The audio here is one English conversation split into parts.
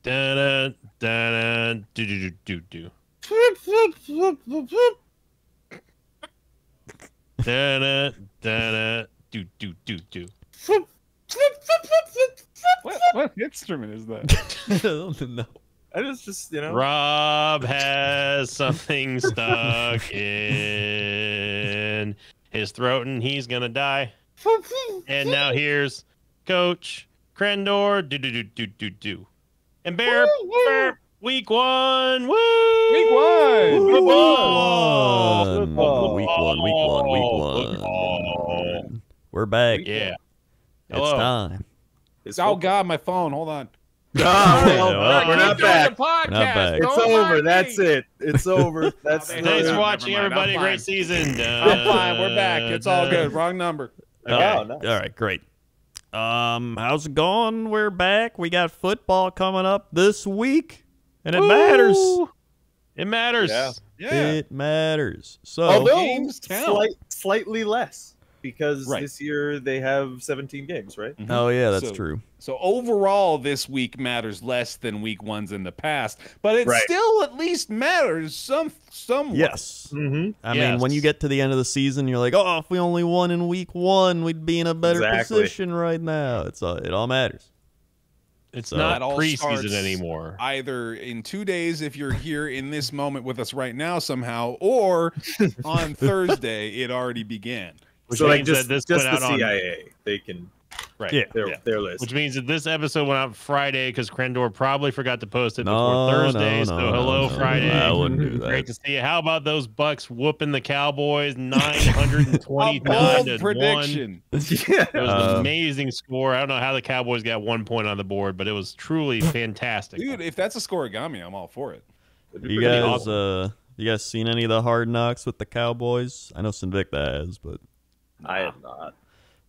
Da da do do do do. Da da do do do do. What instrument is that? I don't know. I just Rob has something stuck in his throat and he's gonna die. And now here's Coach Crendor. Do do do do do do. And Bear, week one. Woo! Week one. Week one. We're back. Yeah. It's Hello. time. Oh God, my phone. Hold on. Well, we're not back. back. It's over. That's it. It's over. That's Thanks for watching, everybody. Great season. I'm fine. We're back. It's all good. Wrong number. Okay. Oh, nice. All right, great. How's it going? We're back. We got football coming up this week, and it matters. It matters. Yeah. It matters. So, Although games count. slightly less because Right. this year they have 17 games, right? oh yeah, that's So- true. So overall, this week matters less than week ones in the past, but it Right. still at least matters somewhat. Yes. Mm-hmm. I mean, when you get to the end of the season, you're like, oh, if we only won in week one, we'd be in a better Exactly. position right now. It all matters. It's So- not That all preseason starts anymore. Either in 2 days, if you're here in this moment with us right now somehow, or on Thursday, it already began. Which So like means just that this the went out on CIA, they can right. Yeah. their list. Which means that this episode went out Friday because Crendor probably forgot to post it No, before Thursday. no, so no, hello, no, Friday. I wouldn't do that. Great to see you. How about those Bucks whooping the Cowboys 929 A bold to 1? prediction. Yeah. It was an amazing score. I don't know how the Cowboys got 1 point on the board, but it was truly fantastic. Dude, if that's a scoregami, I'm all for it. You guys seen any of the Hard Knocks with the Cowboys? I know Sinvicta has, but I have not.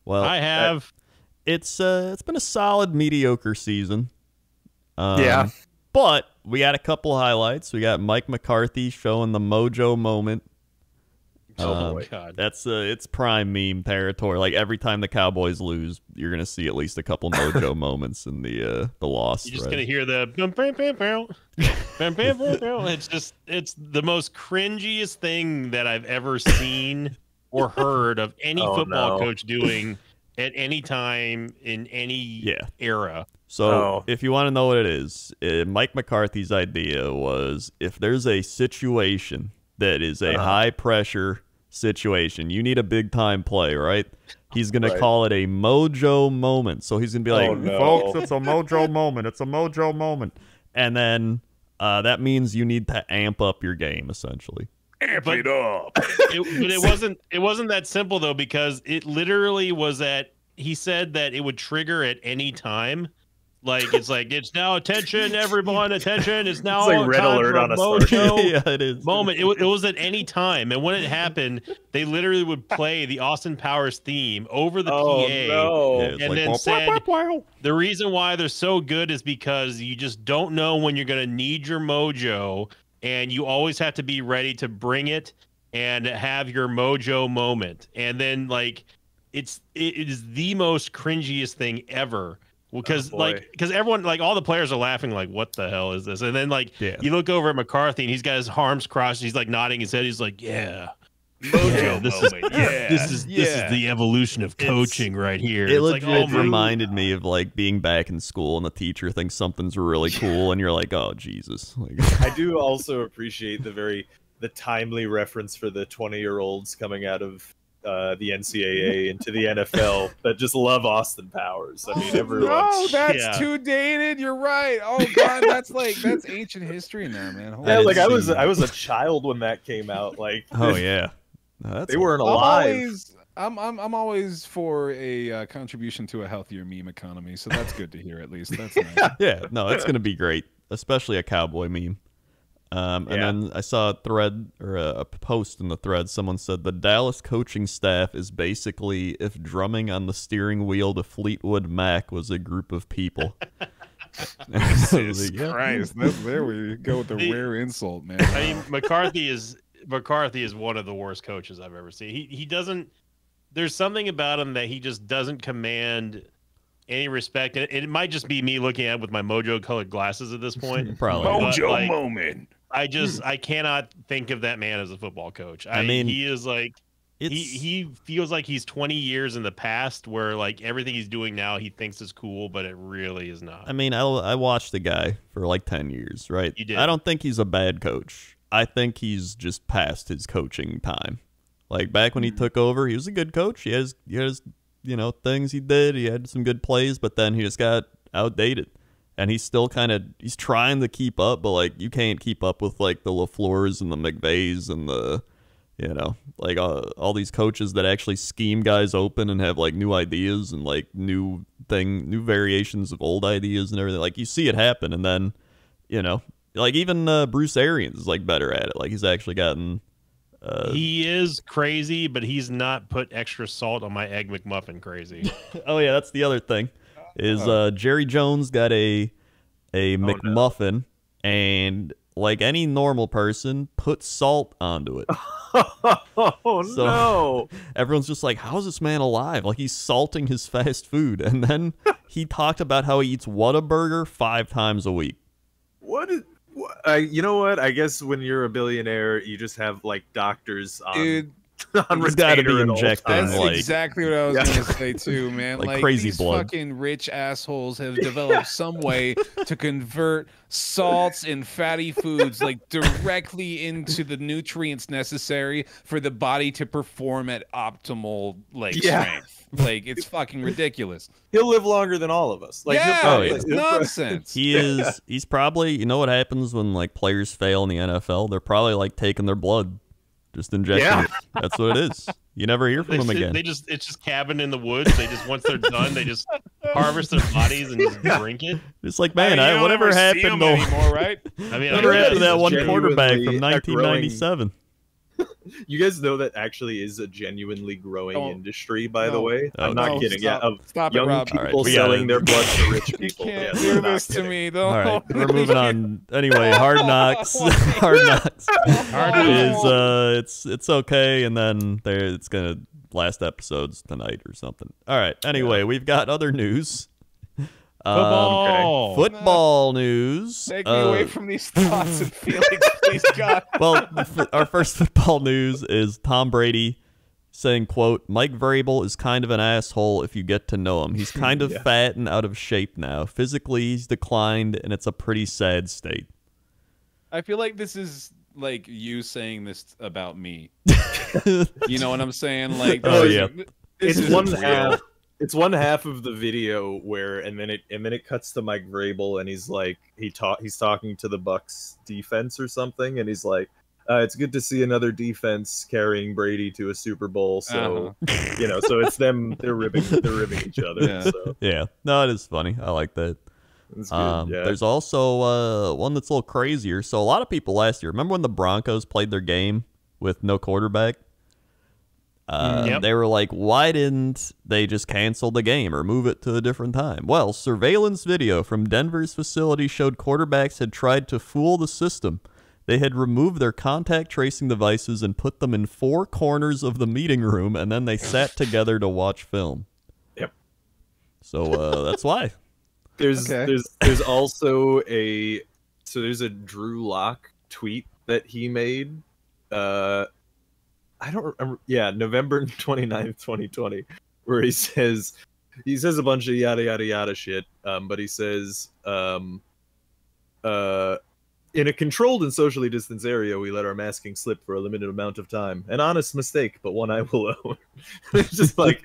well, I have. it's been a solid mediocre season. Yeah. But we got a couple highlights. We got Mike McCarthy showing the mojo moment. Oh, my God. That's it's prime meme territory. Like every time the Cowboys lose, you're gonna see at least a couple mojo moments in the loss. You're just thread. gonna hear the it's the most cringiest thing that I've ever seen or heard of any football coach doing at any time in any era. So if you want to know what it is, Mike McCarthy's idea was if there's a situation that is a high pressure situation, you need a big time play, right? He's going to call it a mojo moment. So he's going to be like, folks, it's a mojo moment. It's a mojo moment. And then that means you need to amp up your game, essentially. Amp it up. But it wasn't that simple though, because it literally was he said that it would trigger at any time. It's now attention, everyone, attention. It's now It's like red time alert for on a mojo Yeah, it is. moment. It was at any time. And when it happened, they literally would play the Austin Powers theme over the PA. No. Yeah, it's And like, then "Wah, said, wah, wah, wah." the reason why they're so good is because you just don't know when you're going to need your mojo, and you always have to be ready to bring it and have your mojo moment. And then it is the most cringiest thing ever. Because everyone, all the players are laughing, what the hell is this? And then you look over at McCarthy and he's got his arms crossed, he's nodding his head, he's like, yeah, mojo moment. This is the evolution of coaching right here. It It's legit reminded me of being back in school and the teacher thinks something's really cool and you're like, oh Jesus. I do also appreciate the timely reference for the 20-year-olds coming out of the NCAA into the NFL that just love Austin Powers. I mean, everyone. No, that's too dated. You're right. Oh God, that's ancient history now, man. Yeah, I was a child when that came out. Oh yeah, no, they weren't alive. I'm always for a contribution to a healthier meme economy, so that's good to hear. At least that's nice. Yeah, no, it's gonna be great, especially a cowboy meme. And then I saw a thread or a post in the thread. Someone said the Dallas coaching staff is basically if drumming on the steering wheel to Fleetwood Mac was a group of people. Jesus Christ! There we go with the rare insult, man. I mean, McCarthy is one of the worst coaches I've ever seen. He doesn't. There's something about him that he just doesn't command any respect. And it might just be me looking at it with my mojo colored glasses at this point. Probably. But, Mojo like, moment. I cannot think of that man as a football coach. I mean, he is like, It's he feels like he's 20 years in the past, where like everything he's doing now he thinks is cool, but it really is not. I mean, I watched the guy for like 10 years, right? You did. I don't think he's a bad coach. I think he's just past his coaching time. Like back when he took over, he was a good coach. He has things he did. He had some good plays, but then he just got outdated. And he's still he's trying to keep up, but like you can't keep up with like the LaFleurs and the McVays and the like all these coaches that actually scheme guys open and have like new ideas and like new variations of old ideas and everything. Like you see it happen, and then like even Bruce Arians is like better at it. Like he's actually gotten. He is crazy, but he's not put extra salt on my egg McMuffin crazy. Oh yeah, that's the other thing. Is Jerry Jones got a McMuffin, and like any normal person, put salt onto it. No! Everyone's just like, "How's this man alive?" Like he's salting his fast food, and then he talked about how he eats Whataburger 5 times a week. You know what? I guess when you're a billionaire, you just have like doctors on. Dude, on he's got to be retainer at all injecting times. that's like exactly what I was gonna say too, man. Like crazy these blood. fucking rich assholes have developed some way to convert salts and fatty foods like directly into the nutrients necessary for the body to perform at optimal strength. Like it's fucking ridiculous. He'll live longer than all of us. Like, It's nonsense. He's probably, you know what happens when like players fail in the NFL? They're probably like taking their blood, just injecting it. That's what it is. You never hear from them again. It's just cabin in the woods. They just once they're done, they just harvest their bodies and just drink it. It's like, man, whatever happened to anymore, right? I mean, whatever happened to that one genuinely quarterback from a growing- 1997? You guys know that actually is a genuinely growing industry, by the way. Oh, I'm not no, kidding. Stop. Yeah, of Stop it, young Rob. people All right, selling their blood to rich You people. can't Yes, do I'm not this to kidding. me, though. All right, we're moving on. Anyway, Hard Knocks. Hard Knocks is it's okay, and then it's gonna last episodes tonight or something. All right. Anyway, we've got other news. Football news. Take me away from these thoughts and feelings, please, God. Well, our first football news is Tom Brady saying, quote, "Mike Vrabel is kind of an asshole if you get to know him. He's kind of fat and out of shape now. Physically, he's declined, and it's a pretty sad state." I feel like this is like you saying this about me. You know what I'm saying? Like, It's one half. It's one half of the video where, and then it cuts to Mike Vrabel, and he's like, he's talking to the Bucs defense or something, and he's like, "It's good to see another defense carrying Brady to a Super Bowl." So so it's them. They're ribbing each other. Yeah. So. Yeah, no, it is funny. I like that. It's good. There's also one that's a little crazier. So a lot of people last year, remember when the Broncos played their game with no quarterback? They were like, why didn't they just cancel the game or move it to a different time? Well, surveillance video from Denver's facility showed quarterbacks had tried to fool the system. They had removed their contact tracing devices and put them in 4 corners of the meeting room, and then they sat together to watch film. Yep. So that's why. There's also there's a Drew Lock tweet that he made. I don't remember. Yeah, November 29th, 2020, where he says a bunch of yada yada yada shit. But he says, in a controlled and socially distanced area, we let our masking slip for a limited amount of time. An honest mistake, but one I will own. It's just like,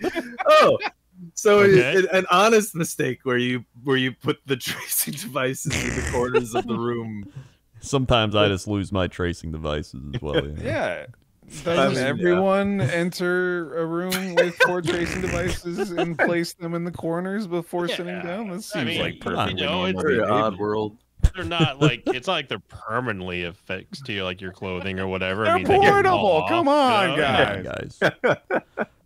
so an honest mistake where you put the tracing devices in the corners of the room. Sometimes I just lose my tracing devices as well. Yeah. Doesn't everyone enter a room with 4 tracing devices and place them in the corners before sitting down? That seems like perfectly normal. It's very odd world. They're not like, it's not like they're permanently affixed to like your clothing or whatever. They're portable. Come on, guys.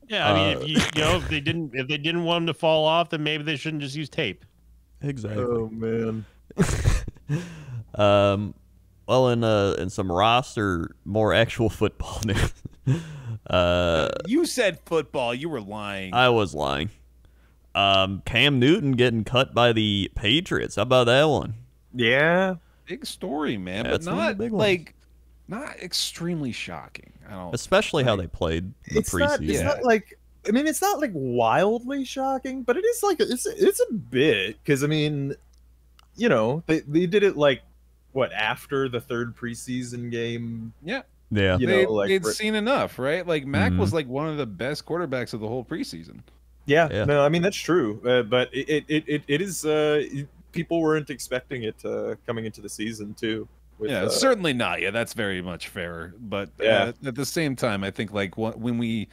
Yeah, I mean, if they didn't want them to fall off, then maybe they shouldn't just use tape. Exactly. Oh man. Well, in some roster, more actual football news. You said football. You were lying. I was lying. Cam Newton getting cut by the Patriots. How about that one? Yeah. Big story, man, That's but one of the not big ones. like not extremely shocking. I don't. Especially how they played the preseason. It's not like. I mean, it's not like wildly shocking, but it is like it's a bit because I mean, you know, they did it like what after the third preseason game. Yeah. Yeah. You know, like they'd seen enough, right? Like Mac Mhm. was like one of the best quarterbacks of the whole preseason. Yeah, Yeah. no, I mean that's true, but it is. People weren't expecting it coming into the season too. With, Yeah, certainly not. Yeah, that's very much fair. But Yeah. at the same time, I think like when we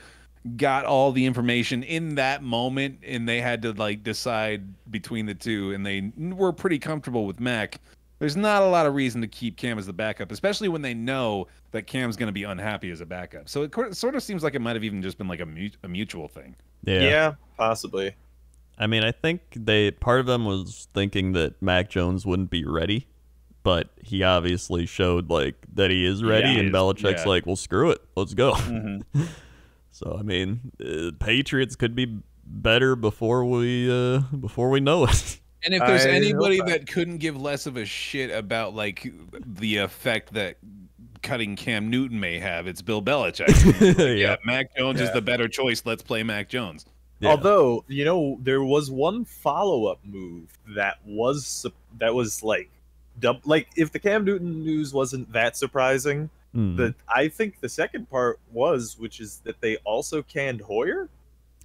got all the information in that moment and they had to like decide between the two and they were pretty comfortable with Mac, there's not a lot of reason to keep Cam as the backup, especially when they know that Cam's going to be unhappy as a backup. So it sort of seems like it might have even just been like a mutual thing. yeah, possibly. I mean, I think part of them was thinking that Mac Jones wouldn't be ready, but he obviously showed like that he is ready, and Belichick's like, "Well, screw it, let's go." Mm-hmm. So I mean, Patriots could be better before we know it. And if there's I anybody hope that couldn't give less of a shit about like the effect that cutting Cam Newton may have, it's Bill Belichick. Like, yeah, Mac Jones is the better choice. Let's play Mac Jones. Yeah. Although, you know, there was one follow-up move that was like if the Cam Newton news wasn't that surprising, I think the second part was, which is that they also canned Hoyer.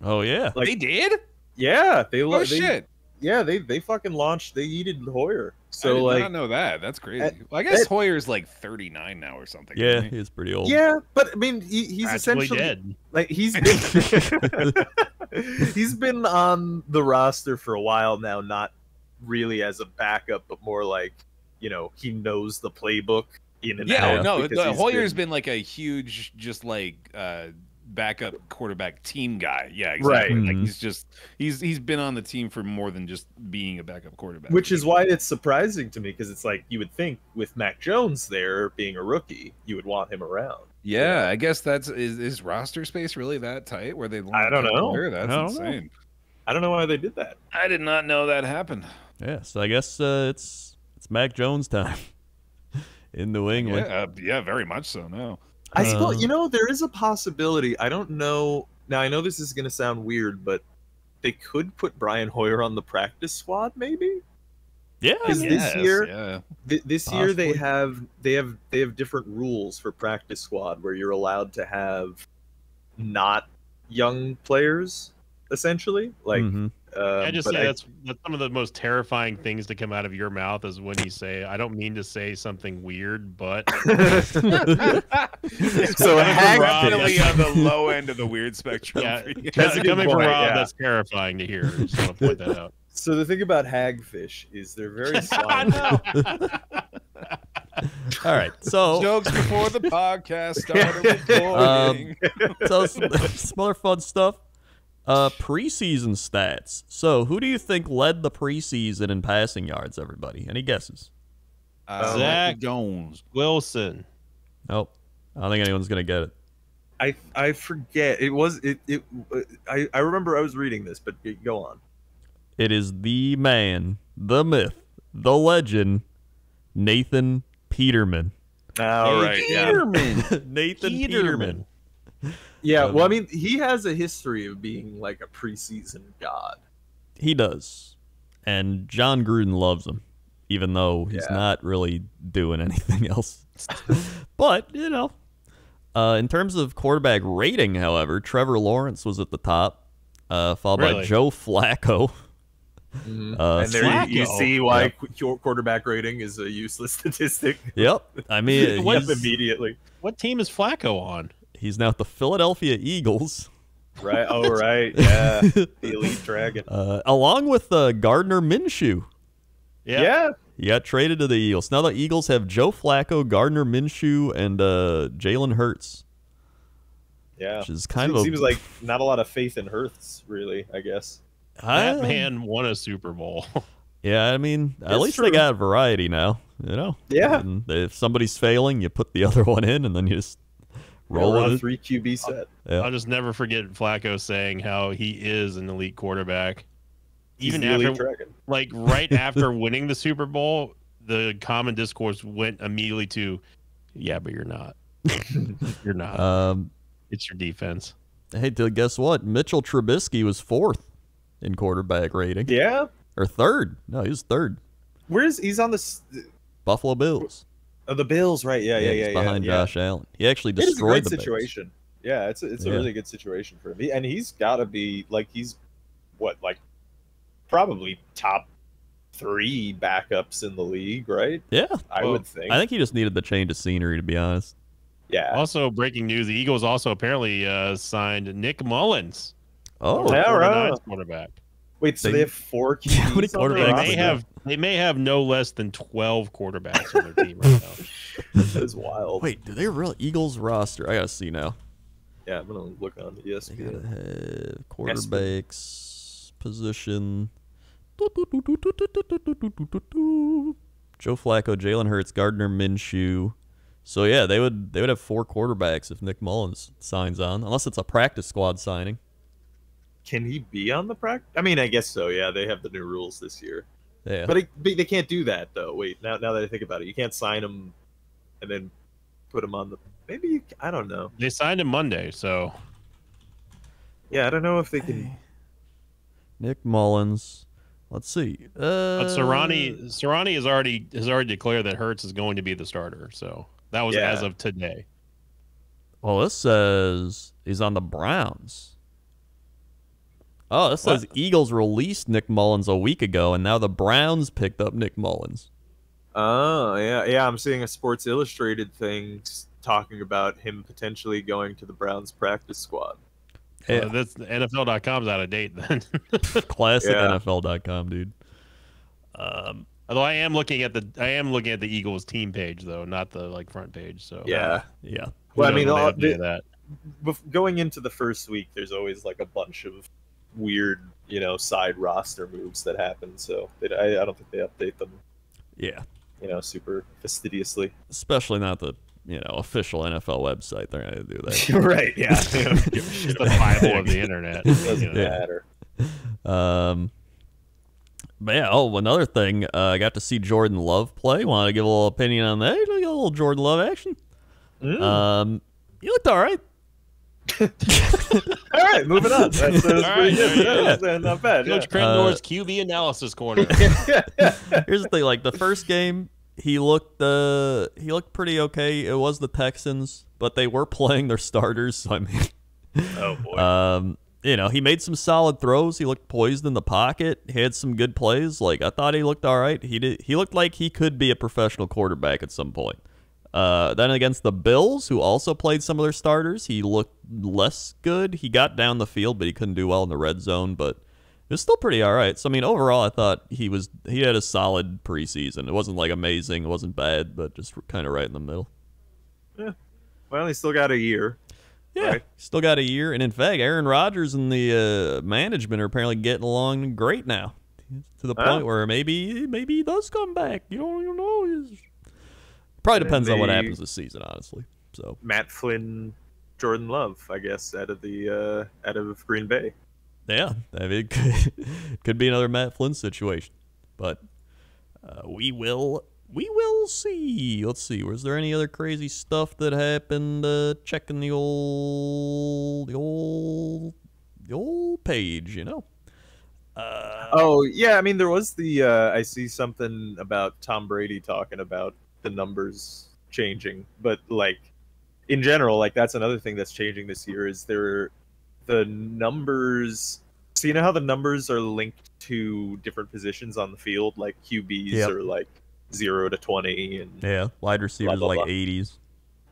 Oh yeah, Like, They did? yeah, Shit. yeah, they fucking launched. They yeeted Hoyer. So So I did like, not know that. That's crazy. Well, I guess Hoyer's like 39 now or something. yeah, isn't he? he's pretty old. yeah, but I mean, he's Practically essentially dead. like he's been he's been on the roster for a while now, not really as a backup, but more like, you know, he knows the playbook in and Yeah, out. no, because he's Hoyer's been like a huge, just like backup quarterback team guy. Yeah, exactly. Right. Like Mhm. he's been on the team for more than just being a backup quarterback. which is why it's surprising to me, because it's like you would think with Mac Jones there being a rookie, you would want him around. Yeah, I guess is roster space really that tight where they? I don't know. Hoyer? That's I don't know. insane. I don't know why they did that. I did not know that happened. Yeah, so I guess it's Mac Jones time in New England. Yeah, very much so. No. I suppose, you know, there is a possibility. I don't know. Now, I know this is going to sound weird, but they could put Brian Hoyer on the practice squad, maybe. Yeah, Because Yes, this year, yeah. this year they Possibly. have different rules for practice squad where you're allowed to have not young players, essentially. Like, Mhm. I just but say that's some of the most terrifying things to come out of your mouth is when you say, "I don't mean to say something weird, but." So Definitely hagfish. on the low end of the weird spectrum. Yeah, for you. That's a good coming from point, Rob, yeah. that's terrifying to hear. I just want to point that out. So the thing about hagfish is they're very slimy. All right, so Jokes before the podcast started recording. so some other fun stuff. Preseason stats. So who do you think led the preseason in passing yards? Everybody, any guesses? Zach Jones. Wilson. Nope. I don't think anyone's gonna get it. I forget. It was it. I remember I was reading this, but go on. It is the man, the myth, the legend, Nathan Peterman. All right, yeah. Nathan Peterman. Yeah, well, I mean, he has a history of being like a preseason god. He does. And John Gruden loves him, even though he's not really doing anything else. But, you know, in terms of quarterback rating, however, Trevor Lawrence was at the top, followed by Really? Joe Flacco. And there you Flacco. see why your quarterback rating is a useless statistic. Yep. I mean, Yep, he's, immediately. What team is Flacco on? he's now at the Philadelphia Eagles, Right. Oh, right. Yeah. The elite dragon. along with Gardner Minshew. Yeah. He got traded to the Eagles. Now the Eagles have Joe Flacco, Gardner Minshew, and Jalen Hurts. Yeah. Which is kind It of a- seems like not a lot of faith in Hurts, really, I guess. That man won a Super Bowl. Yeah, I mean, at It's least true. they got variety now, you know? Yeah. And if somebody's failing, you put the other one in, and then you just roll Run with a it. 3 QB set. Yeah. I'll just never forget Flacco saying how he is an elite quarterback. even the elite after, dragon. like right after winning the Super Bowl, the common discourse went immediately to, yeah, but you're not. You're not. It's your defense. Hey, guess what? Mitchell Trubisky was 4th in quarterback rating. Yeah, Or 3rd. No, he was 3rd. he's on the Buffalo Bills. Oh, the Bills, right? Yeah. He's behind Josh Allen. He actually It is a destroyed great the Bills. situation. Yeah, it's a really good situation for him. And he's got to be like he's probably top 3 backups in the league, right? Yeah, I would think. I think he just needed the change of scenery, to be honest. Yeah. Also, breaking news: the Eagles also apparently signed Nick Mullins. Oh, Yeah, right. Quarterback. Wait, so they have 4 QBs How many on their quarterbacks? roster? They may have no less than 12 quarterbacks on their team right now. That is wild. Wait, do they really Eagles roster? I gotta see now. Yeah, I'm gonna look on They gotta ESPN. have quarterbacks position. Joe Flacco, Jalen Hurts, Gardner Minshew. So yeah, they would have 4 quarterbacks if Nick Mullins signs on, unless it's a practice squad signing. Can he be on the practice? I mean, I guess so. Yeah, they have the new rules this year. Yeah, But they can't do that though. Wait, now that I think about it, you can't sign him and then put him on the. Maybe I don't know. They signed him Monday, so Yeah, I don't know if they can. Nick Mullins. Let's see. but Sirianni has already declared that Hurts is going to be the starter. So that was Yeah. as of today. Well, this says he's on the Browns. Oh, this says Eagles released Nick Mullins a week ago, and now the Browns picked up Nick Mullins. Oh, yeah. I'm seeing a Sports Illustrated thing talking about him potentially going to the Browns practice squad. Yeah. That's NFL.com's out of date then. Classic Yeah. NFL.com, dude. Although I am looking at the Eagles team page though, not the front page. So Yeah. Yeah. Well, I who mean, knows what they updated that. Going into the first week, there's always like a bunch of weird, side roster moves that happen. So I don't think they update them, Yeah. super fastidiously. Especially not the official NFL website. They're gonna do that. Right? Yeah. It's the Bible of the internet. Doesn't Yeah. matter. But yeah. Oh, another thing. I got to see Jordan Love play. Want to give a little opinion on that? A little Jordan Love action. He looked all right. All right, moving on. That's pretty right, good. yeah. That's not bad. Coach Crennor's QB analysis corner. Here's the thing: like the first game, he looked pretty okay. It was the Texans, but they were playing their starters. So I mean, Oh boy. he made some solid throws. He looked poised in the pocket. He had some good plays. Like I thought he looked all right. He looked like he could be a professional quarterback at some point. Then against the Bills, who also played some of their starters, he looked less good. He got down the field, but he couldn't do well in the red zone. But it was still pretty all right. So I mean, overall, I thought he had a solid preseason. It wasn't like amazing. It wasn't bad, but just kind of right in the middle. Yeah. Well, he still got a year. Yeah, Right. still got a year. And in fact, Aaron Rodgers and the management are apparently getting along great now, to the point where maybe he does come back. You don't know. Probably depends on what happens this season, honestly. So Matt Flynn, Jordan Love, I guess, out of Green Bay. yeah, I mean, could be another Matt Flynn situation, but we will see. Let's see. Was there any other crazy stuff that happened? Checking the old page, Oh yeah, I mean there was the I see something about Tom Brady talking about the numbers changing, but in general, that's another thing that's changing this year is the numbers. So you know how the numbers are linked to different positions on the field, like QBs are 0 to 20 and yeah, wide receivers blah, blah, blah. 80s.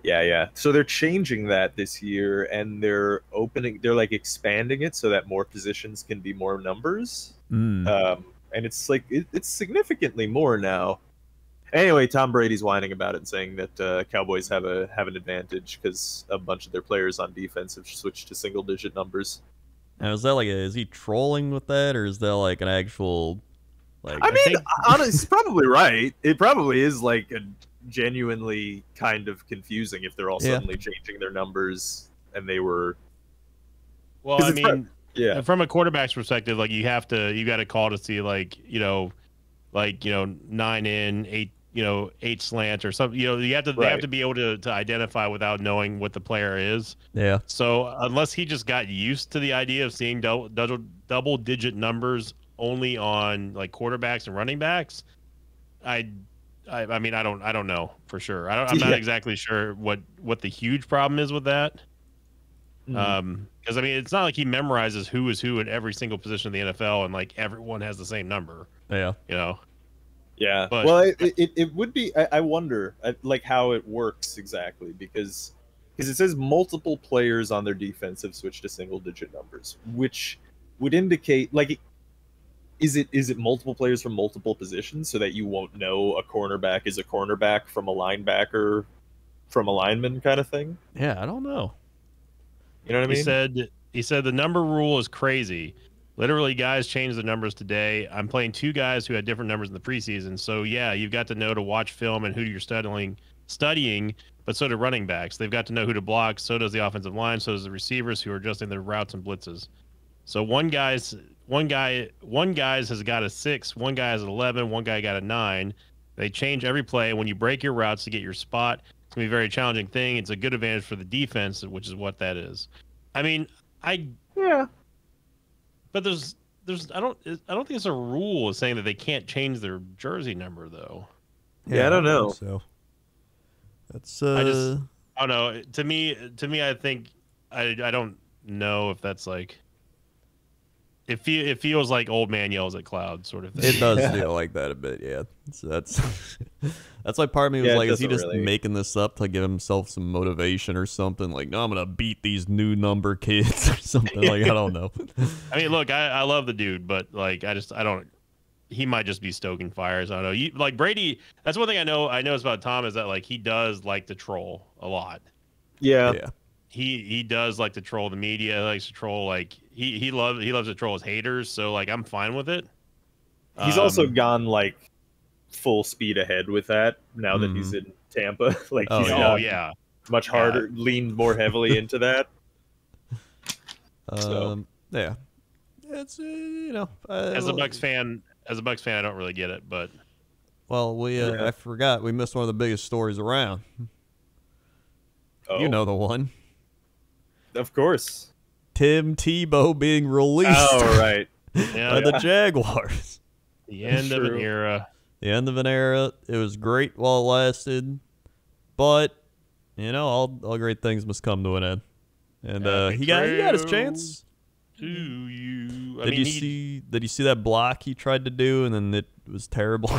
Yeah. So they're changing that this year, and they're expanding it so that more positions can be more numbers. And it's it's significantly more now. Anyway, Tom Brady's whining about it and saying that Cowboys have an advantage because a bunch of their players on defense have switched to single-digit numbers. Now, is that is he trolling with that, or is that an actual I mean, honestly, he's probably right. It probably is a genuinely kind of confusing if they're all suddenly changing their numbers and they were. Well, I it's mean, Yeah. from a quarterback's perspective, like you got to call to see like 9 in 8 8 slant or something. They have to be able to identify without knowing what the player is. Yeah. So unless he just got used to the idea of seeing double digit numbers only on like quarterbacks and running backs, I mean I don't know for sure. I'm not exactly sure what the huge problem is with that. Because I mean it's not like he memorizes who is who at every single position in the NFL and like everyone has the same number. Yeah. Yeah. But, well, it would be. I wonder like how it works exactly because it says multiple players on their defense have switched to single digit numbers, which would indicate like. Is it multiple players from multiple positions so that you won't know a cornerback is a cornerback from a linebacker from a lineman kind of thing? Yeah, I don't know. You know what I mean? He said the number rule is crazy. Literally, guys changed the numbers today. I'm playing 2 guys who had different numbers in the preseason. So yeah, you've got to know to watch film and who you're studying, but so do running backs. They've got to know who to block. So does the offensive line. So does the receivers who are adjusting their routes and blitzes. So one guy's has got a 6, one guy has an 11, one guy got a 9. They change every play. When you break your routes to get your spot, it's gonna be a very challenging thing. It's a good advantage for the defense, which is what that is. I mean, but there's I don't think it's a rule saying that they can't change their jersey number though. Yeah, I don't know. So that's I don't know. To me, I think I don't know if that's like. It feels like old man yells at cloud sort of thing. It does feel like that a bit, yeah. So that's why part of me was like, is he just making this up to give himself some motivation or something? Like, no, I'm gonna beat these new number kids or something. Like, I don't know. I mean, look, I love the dude, but like, I don't. He might just be stoking fires. I don't know. Like Brady, that's one thing I know about Tom is that like he does like to troll a lot. Yeah. He does like to troll the media. He likes to troll like he loves to troll his haters. So like I'm fine with it. He's also gone like full speed ahead with that now that he's in Tampa. Like he's much harder, leaned more heavily into that. Yeah, it's as a Bucs fan, I don't really get it, but I forgot we missed one of the biggest stories around. Oh. You know the one. Of course. Tim Tebow being released by the Jaguars. The end of an era. The end of an era. It was great while it lasted, but all great things must come to an end. And he got his chance. To you. Did you see that block he tried to do and then it was terrible?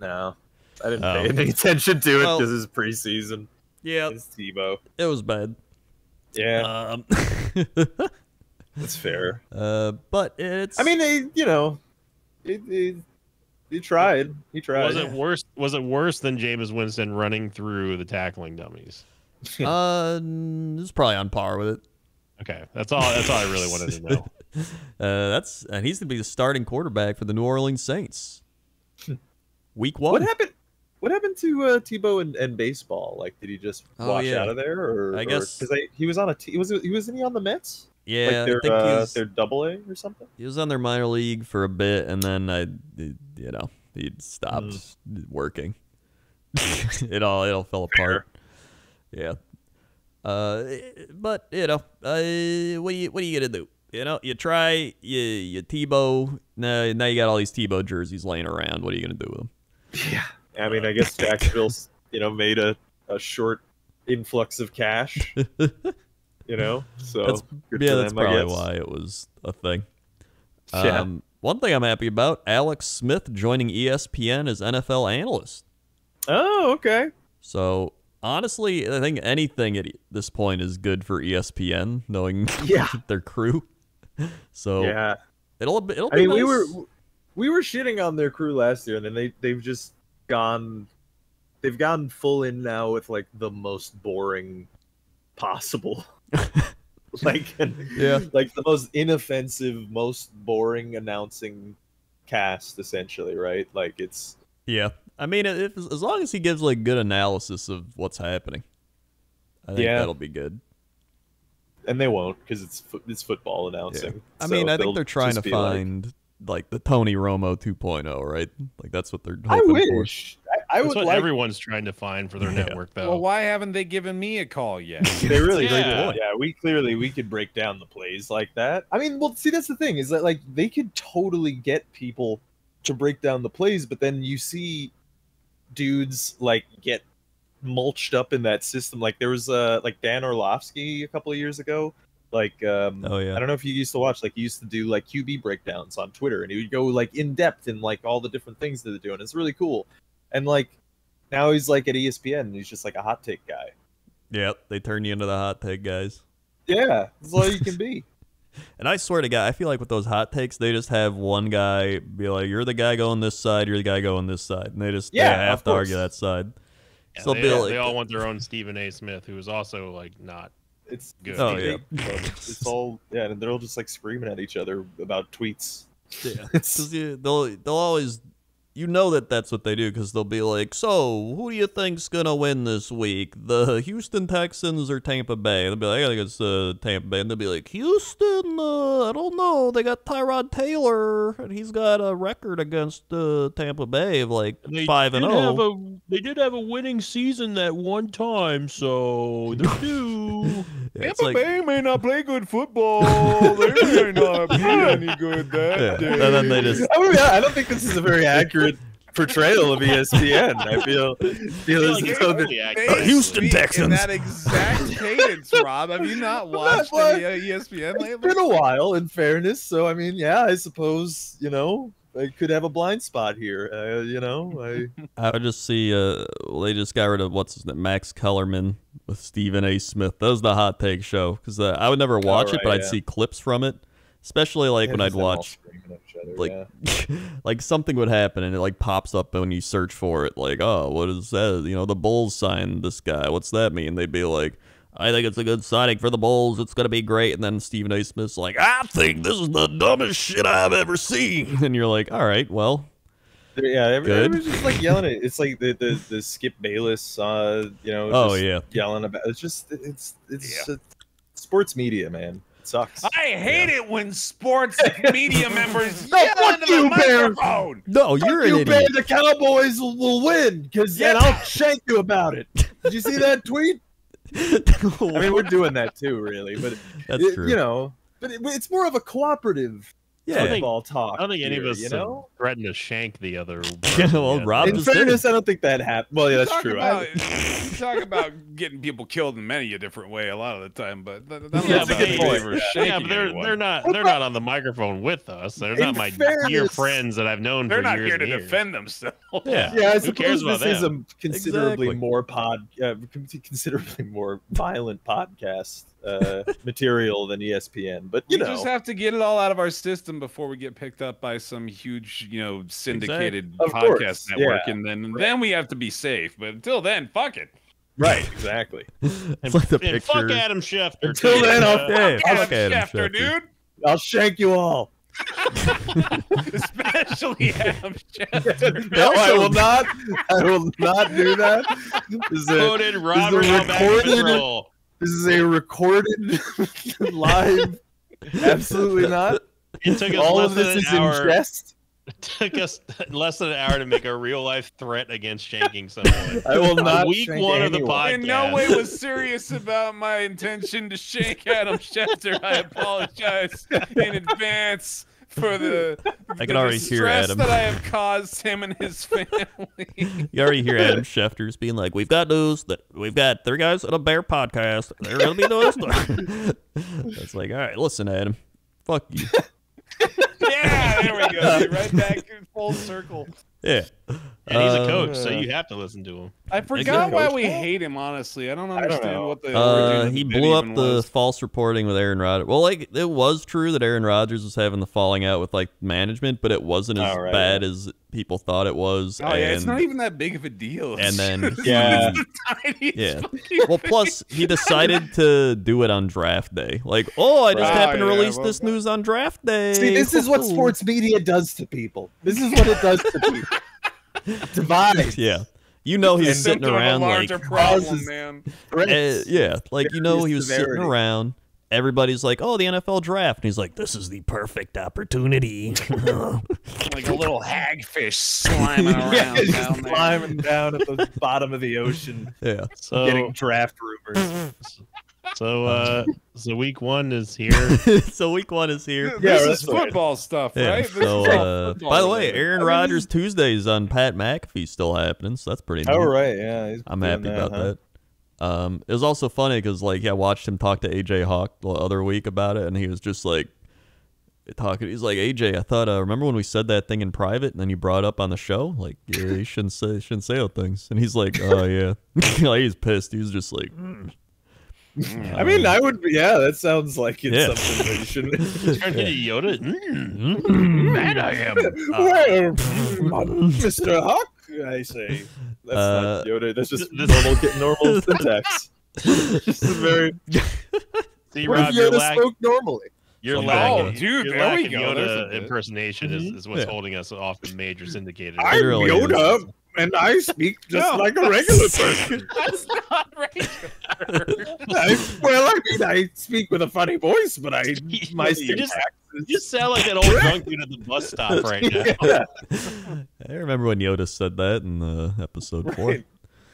No, I didn't pay any attention to it because it's preseason. Yeah, it's Tebow. It was bad. Yeah, that's fair. But it's. I mean, he tried. He tried. Was it worse than Jameis Winston running through the tackling dummies? It was probably on par with it. Okay, that's all I really wanted to know. And he's gonna be the starting quarterback for the New Orleans Saints. Week 1. What happened to Tebow and baseball? Like, did he just wash out of there, or I guess because he was on wasn't he on the Mets? Yeah, like I think they're Double-A or something. He was on their minor league for a bit, and then he stopped working. It all fell apart. Yeah. But what are you gonna do? You try you Tebow. Now you got all these Tebow jerseys laying around. What are you gonna do with them? Yeah. I mean, I guess Jacksonville's, made a short influx of cash, so that's probably why it was a thing. One thing I'm happy about, Alex Smith joining ESPN as NFL analyst. Oh, okay. So, honestly, I think anything at this point is good for ESPN, knowing their crew. So, it'll be nice. we were shitting on their crew last year, and then they've just gone full in now with like the most boring possible. like the most inoffensive, most boring announcing cast, essentially, right? Like it's I mean, as long as he gives like good analysis of what's happening, I think that'll be good. and they won't because it's football announcing. Yeah. I So mean, I they'll think they're trying to just be find like the Tony Romo 2.0, right? Like that's what they're I hoping wish. I That's would what like. everyone's trying to find for their network, though. Well, why haven't they given me a call yet? They really Yeah. yeah, we could break down the plays like that. I mean, well, see, that's the thing is that like they could totally get people to break down the plays, but then you see dudes like get mulched up in that system. Like there was like Dan Orlovsky a couple of years ago. Like Oh yeah. I don't know if you used to watch, like he used to do like QB breakdowns on Twitter, and he would go like in depth in like all the different things that they're doing. It's really cool. And like now he's like at ESPN and he's just like a hot take guy. Yep, they turn you into the hot take guys. Yeah, that's all you can be. And I swear to God, I feel like with those hot takes, they just have one guy be like, "You're the guy going this side. You're the guy going this side," and they just they have to argue that side. Yeah, So they all want their own Stephen A. Smith, who is also like not. It's Good. Oh, yeah. It's all and they're all just like screaming at each other about tweets. Yeah, It's 'cause they'll always, you know that's what they do because they'll be like, "So who do you think's gonna win this week? The Houston Texans or Tampa Bay?" And they'll be like, "I think it's Tampa Bay." And they'll be like, "Houston, I don't know. They got Tyrod Taylor, and he's got a record against Tampa Bay of like 5-0. They did have a winning season that one time, so they're due. Yeah, it's Tampa like- Bay may not play good football. They may not be any good that Yeah. day. And then they just I don't think this is a very accurate portrayal of ESPN. I feel as though that They Houston speak Texans. in that exact cadence, Rob. Have you not watched What? any ESPN it's lately? been a while. In fairness, so I mean, yeah, I suppose I could have a blind spot here. I would just see they just got rid of what's his name, Max Kellerman with Stephen A. Smith. That was the hot take show because I would never watch it, but I'd see clips from it, especially like when I'd watch like like something would happen and it like pops up when you search for it, like, oh, what is that? The Bulls signed this guy. What's that mean? They'd be like, I think it's a good signing for the Bulls. It's gonna be great. And then Stephen A. Smith's like, I think this is the dumbest shit I've ever seen. And you're like, all right, well. Yeah, everybody's just like yelling at it. It's like the Skip Bayless, Oh just yeah, yelling about. It's just sports media, man. It sucks. I hate it when sports media members No, yell fuck into you, the Bear. microphone. no, you're an you, idiot. Bear, the Cowboys will win because Yeah. and I'll shank you about it. Did you see that tweet? I mean, we're doing that too, really, but That's true. but it's more of a cooperative Yeah. football talk. I don't think any of here, us threaten to shank the other. Yeah, well, Rob In just did. fairness, I don't think that happened. Well, yeah, that's Talk true. About, you talk about getting people killed in many a different way a lot of the time, but that, Yeah, that's but a good point. Yeah, but they're not on the microphone with us. They're not my dear fairness, friends that I've known They're for not years here to and years. defend themselves. Yeah, Yeah, I who suppose cares about this is them? a considerably Exactly. considerably more violent podcast material than ESPN. But We just have to get it all out of our system before we get picked up by some huge, syndicated Of podcast course, network, yeah. and then we have to be safe. But until then, fuck it. right, exactly. It's like the And fuck picture. Adam Schefter. Until then, I'll Yeah, Adam fuck Adam Schefter, Schefter. dude. I'll shank you all. Especially Adam Schefter. No, I will not. I will not do that. This is a, Quoted Robert Albatross. this is a recorded live. Absolutely not. It took us All less of than this an is hour. in jest. It took us less than an hour to make a real life threat against shanking someone. I will not. Week shank one of the anyone. podcast. In no way was serious about my intention to shake Adam Schefter. I apologize in advance for the I can already hear distress Adam. that I have caused him and his family. You already hear Adam Schefter's being like, "We've got news that we've got 3 guys on a Bear podcast. They're gonna be doing stuff." It's like, all right, listen, Adam, fuck you. Yeah, there we go. Dude. Right back in full circle. Yeah, And he's a coach, so you have to listen to him. I forgot Exactly. why we hate him. Honestly, I don't understand know. what the origin of he the blew bit up even the was. false reporting with Aaron Rodgers. Well, like it was true that Aaron Rodgers was having the falling out with like management, but it wasn't as right, bad as people thought it was. Oh yeah, it's and- not even that big of a deal. And then Yeah. It's the tiniest Yeah. fucking well, thing. plus he decided to do it on draft day. Like, oh, I just Right. happened to Yeah, release well, this news on draft day. See, this is what sports media does to people. This is what it does to people. Divide. Yeah, you know he's It's a sitting symptom of a around like, larger problem, causes- man. yeah, like you know he was sitting severity. around everybody's like, "Oh, the NFL draft," and he's like, "This is the perfect opportunity." Like a little hagfish sliming around down there. Climbing down at the bottom of the ocean, Yeah. So getting draft rumors. so week 1 is here. So week 1 is here. Yeah, This that's is right. football stuff, Yeah. right? This So, is all football by the way, related. Aaron Rodgers Tuesdays on Pat McAfee still happening, so that's pretty neat. Oh right, yeah. he's I'm doing happy about huh? that. It was also funny because, like, I watched him talk to AJ Hawk the other week about it, and he was just like talking. He's like, "AJ, I thought, remember when we said that thing in private, and then you brought it up on the show? Like, yeah, you shouldn't say those things." And he's like, "Oh yeah," like, he's pissed. He was just like, I mean, I would. Yeah, that sounds like it's Yeah. something that you shouldn't. Turn into Yoda. "Man, I am." Well, Mr. Hawk, I say. That's not Yoda. That's just normal syntax. Just a very. See, What Rob, if you're Yoda lacking. spoke normally? You're Oh, lacking. dude, you're there we lacking go. There's a Yoda bit. impersonation is what's Yeah. holding us off the major syndicated. I'm really Yoda, and I speak just No. like a regular person. That's not right. I speak with a funny voice, but my You syntax You is just sound like that old drunk dude at the bus stop right now. yeah. I remember when Yoda said that in episode 4. Right.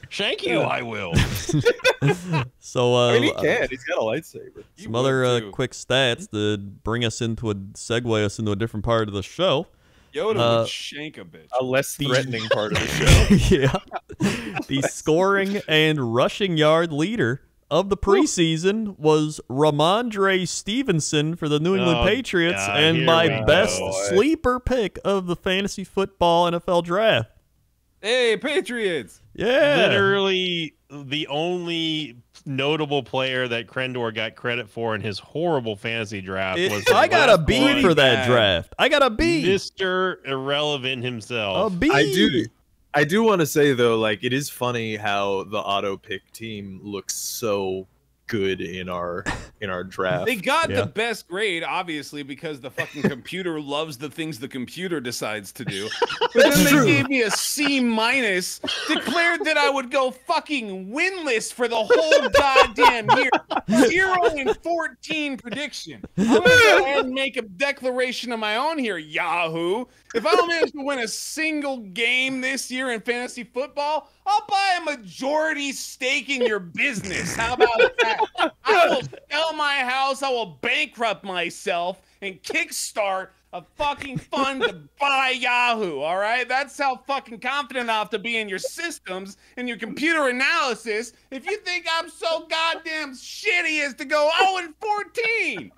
Shank you, I will. So, I mean, he can. He's got a lightsaber. some other quick stats to bring us segue us into a different part of the show. Yoda would shank a bitch. A less threatening part of the show. Yeah. The scoring and rushing yard leader of the preseason was Ramondre Stevenson for the New England Oh, Patriots, God, and here my we best go. sleeper pick of the fantasy football NFL draft. Hey, Patriots! Yeah. Literally the only notable player that Krendor got credit for in his horrible fantasy draft was I got a last B running for that bad. draft. I got a B. Mr. Irrelevant A himself. B. I do want to say though, like it is funny how the auto pick team looks so good in our draft. They got Yeah. the best grade, obviously, because the fucking computer loves the things the computer decides to do. But then they gave me a C minus, declared that I would go fucking winless for the whole goddamn year. 0-14 prediction. I'm gonna go ahead and make a declaration of my own here, Yahoo. If I don't manage to win a single game this year in fantasy football, I'll buy a majority stake in your business. How about that? I will sell my house. I will bankrupt myself and kickstart a fucking fund to buy Yahoo. All right, that's how fucking confident I have to be in your systems and your computer analysis. If you think I'm so goddamn shitty as to go 0-14,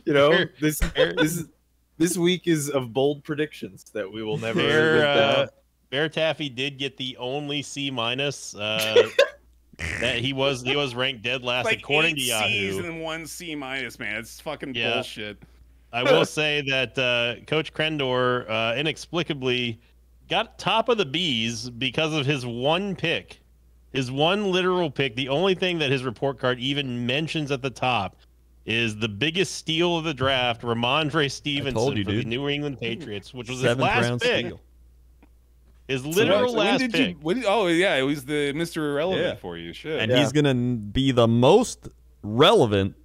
You know, this week is of bold predictions that we will never live down. Bear Taffy did get the only C minus. That he was ranked dead last like according 8 to C's Yahoo. and 1 C minus, man. It's fucking Yeah. bullshit. I will say that Coach Krendor inexplicably got top of the B's because of his one pick, his one literal pick. The only thing that his report card even mentions at the top is the biggest steal of the draft, Ramondre Stevenson you, for the dude. New England Patriots, which was his 7th last round pick. steal. His literal last pick. Oh yeah, it was the Mr. Irrelevant Yeah. for you. Shit. And Yeah. he's going to be the most relevant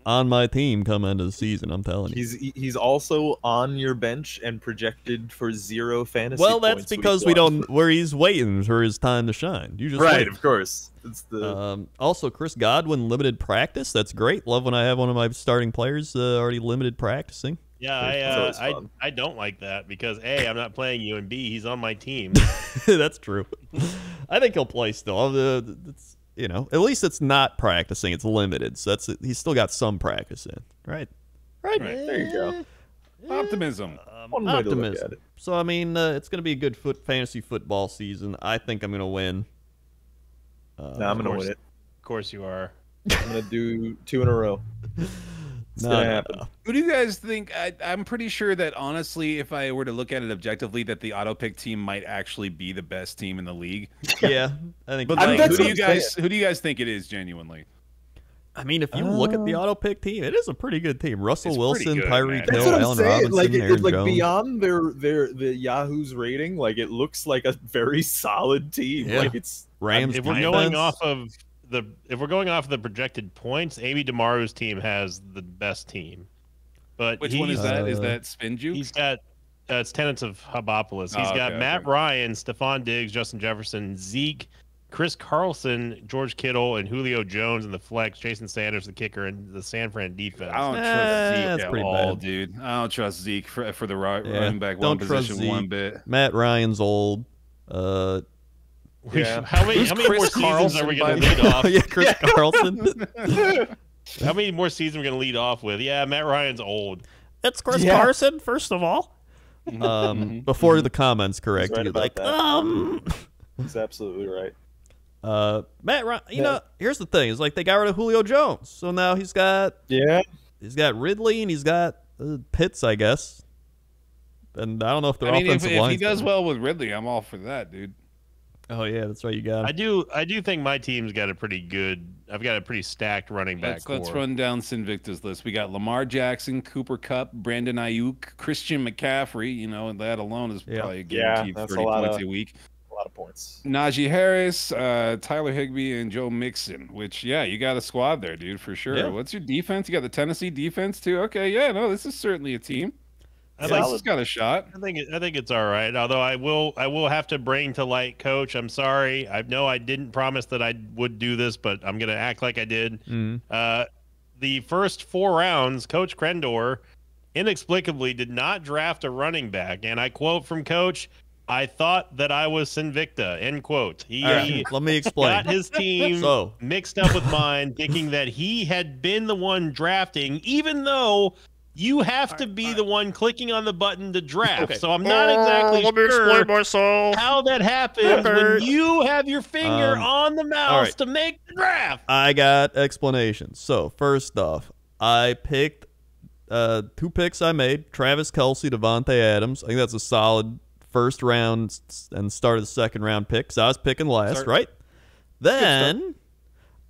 on my team come into the season, I'm telling you. He's also on your bench and projected for 0 fantasy. Well, that's points because week we one. don't where he's waiting for his time to shine. You just Right, wait. of course. It's the Also, Chris Godwin limited practice. That's great. Love when I have one of my starting players already limited practicing. Yeah, That's always fun. I don't like that because A, I'm not playing you, and B, he's on my team. That's true. I think he'll play still. It's, you know, at least it's not practicing. It's limited, so he's still got some practice in. Right. there you go. Optimism. One way to look Optimism. at it. So I mean, it's going to be a good fantasy football season. I think I'm going to win. Nah, I'm gonna course. win it. Of course you are. I'm gonna do 2 in a row. It's No, gonna no, happen. no. Who do you guys think? I'm pretty sure that honestly, if I were to look at it objectively, that the auto pick team might actually be the best team in the league. Yeah, I think. But you're like, right. that's who do you guys think it is genuinely? I mean, if you look at the auto pick team, it is a pretty good team. Russell It's Wilson, pretty good, Tyreek man. Hill, That's what I'm Allen saying. Robinson, Like, Aaron like Jones. beyond the Yahoo's rating, like it looks like a very solid team. Yeah. Like it's Rams. If we're defense. going off of if we're going off the projected points, Amy DeMaro's team has the best team. But Which one is that? Is that Spin Juke? He's got it's Tenants of Hubopolis. He's got Matt Ryan, Stephon Diggs, Justin Jefferson, Zeke, Chris Carlson, George Kittle, and Julio Jones in the flex, Jason Sanders, the kicker, and the San Fran defense. I don't trust Zeke that's at pretty all, bad. Dude. I don't trust Zeke for the running back don't one trust position Zeke. one bit. Matt Ryan's old. How many more seasons are we going to lead off? Yeah, Chris Carlson. How many more seasons are we going to lead off with? Yeah, Matt Ryan's old. It's Chris Carson, first of all. Before the comments correct, He's right you're like, He's absolutely right. Matt Ryan. You know, here's the thing: is like they got rid of Julio Jones, so now he's got Ridley and he's got Pitts, I guess. And I don't know if they're offensive if lines. he does well with Ridley, I'm all for that, dude. Oh yeah, that's right. You got him. I do think my team's got a pretty good. I've got a pretty stacked running back. Let's run down Sinvicta's list. We got Lamar Jackson, Cooper Kupp, Brandon Ayuk, Christian McCaffrey. You know, and that alone is probably guaranteed 30 points a week. A lot of points. Najee Harris, Tyler Higbee, and Joe Mixon. Which, you got a squad there, dude, for sure. Yeah. What's your defense? You got the Tennessee defense too. Okay, this is certainly a team. It's got a shot. I think it's all right. Although I will have to bring to light, Coach. I'm sorry. I know I didn't promise that I would do this, but I'm gonna act like I did. The first 4 rounds, Coach Crendor inexplicably did not draft a running back, and I quote from Coach: "I thought that I was Sinvicta." End quote. Let me explain. Got his team mixed up with mine, thinking that he had been the one drafting, even though you have to be the one clicking on the button to draft. Okay. So I'm not exactly sure how that happens when you have your finger on the mouse to make the draft. I got explanations. So first off, I picked 2 picks I made: Travis Kelce, Devontae Adams. I think that's a solid first round and start of the second round pick. So I was picking last, right? Then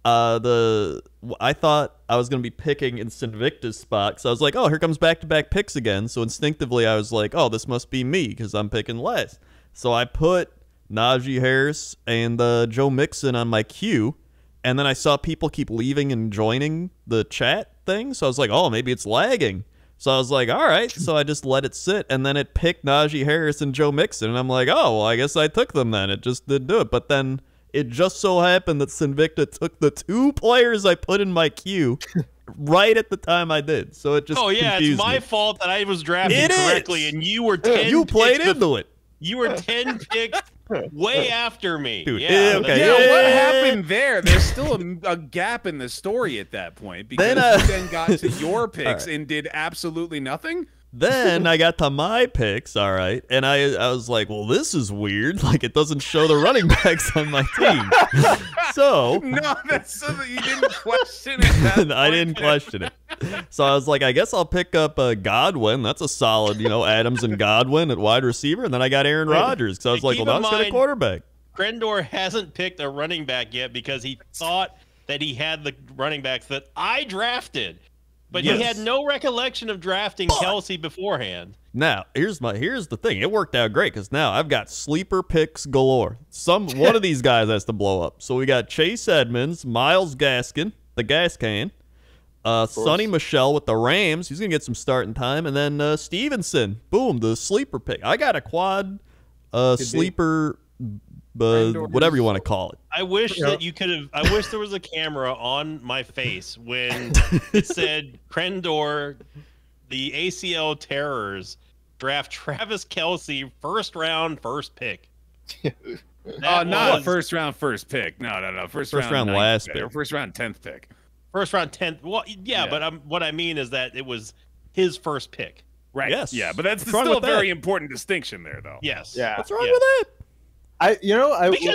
I thought I was going to be picking in Sinvicta's spot, so I was like, oh, here comes back-to-back picks again. So instinctively I was like, oh, this must be me because I'm picking last. So I put Najee Harris and Joe Mixon on my queue, and then I saw people keep leaving and joining the chat thing, so I was like, oh, maybe it's lagging. So I was like, all right. So I just let it sit, and then it picked Najee Harris and Joe Mixon, and I'm like, oh, well, I guess I took them then. It just didn't do it. But then it just so happened that Sinvicta took the 2 players I put in my queue right at the time I did. So it just confused it's my me. fault that I was drafting correctly, and you were 10 You played into it. You were 10 picks way after me. Dude, what happened there? There's still a gap in the story at that point because you then got to your picks and did absolutely nothing. Then I got to my picks, all right, and I was like, well, this is weird. Like, it doesn't show the running backs on my team. So no, that's so that you didn't question it. I didn't question it. So I was like, I guess I'll pick up Godwin. That's a solid, Adams and Godwin at wide receiver. And then I got Aaron Rodgers. So I was like, well, now it's got a quarterback. Crendor hasn't picked a running back yet because he thought that he had the running backs that I drafted. But he had no recollection of drafting Kelce beforehand. Now, here's the thing. It worked out great because now I've got sleeper picks galore. One of these guys has to blow up. So we got Chase Edmonds, Myles Gaskin, the gas can, Sonny Michel with the Rams. He's going to get some starting time. And then Stevenson. Boom, the sleeper pick. I got a quad sleeper whatever you want to call it. I wish that you could have. I wish there was a camera on my face when it said Crendor, the ACL Terrors draft Travis Kelce first round, first pick. Not first round, first pick. No. First round last pick. Or first round 10th pick. First round 10th. Well, yeah. But what I mean is that it was his first pick. Right. Yes. Yeah, but that's still a very important distinction there, though. Yes. Yeah. What's wrong with it? Because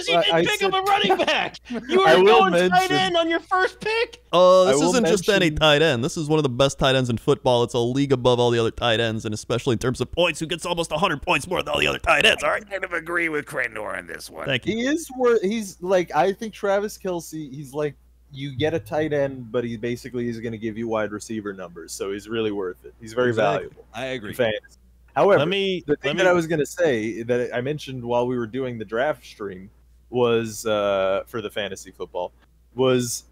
you didn't pick up a running back. You were going tight end on your first pick. This isn't just any tight end. This is one of the best tight ends in football. It's a league above all the other tight ends, and especially in terms of points, who gets almost 100 points more than all the other tight ends. All right. I kind of agree with Crendor on this one. Thank you. He's like, I think Travis Kelce, he's like, you get a tight end, but he basically is going to give you wide receiver numbers, so he's really worth it. He's very valuable. I agree. However, the thing that I was going to say that I mentioned while we were doing the draft stream was for the fantasy football was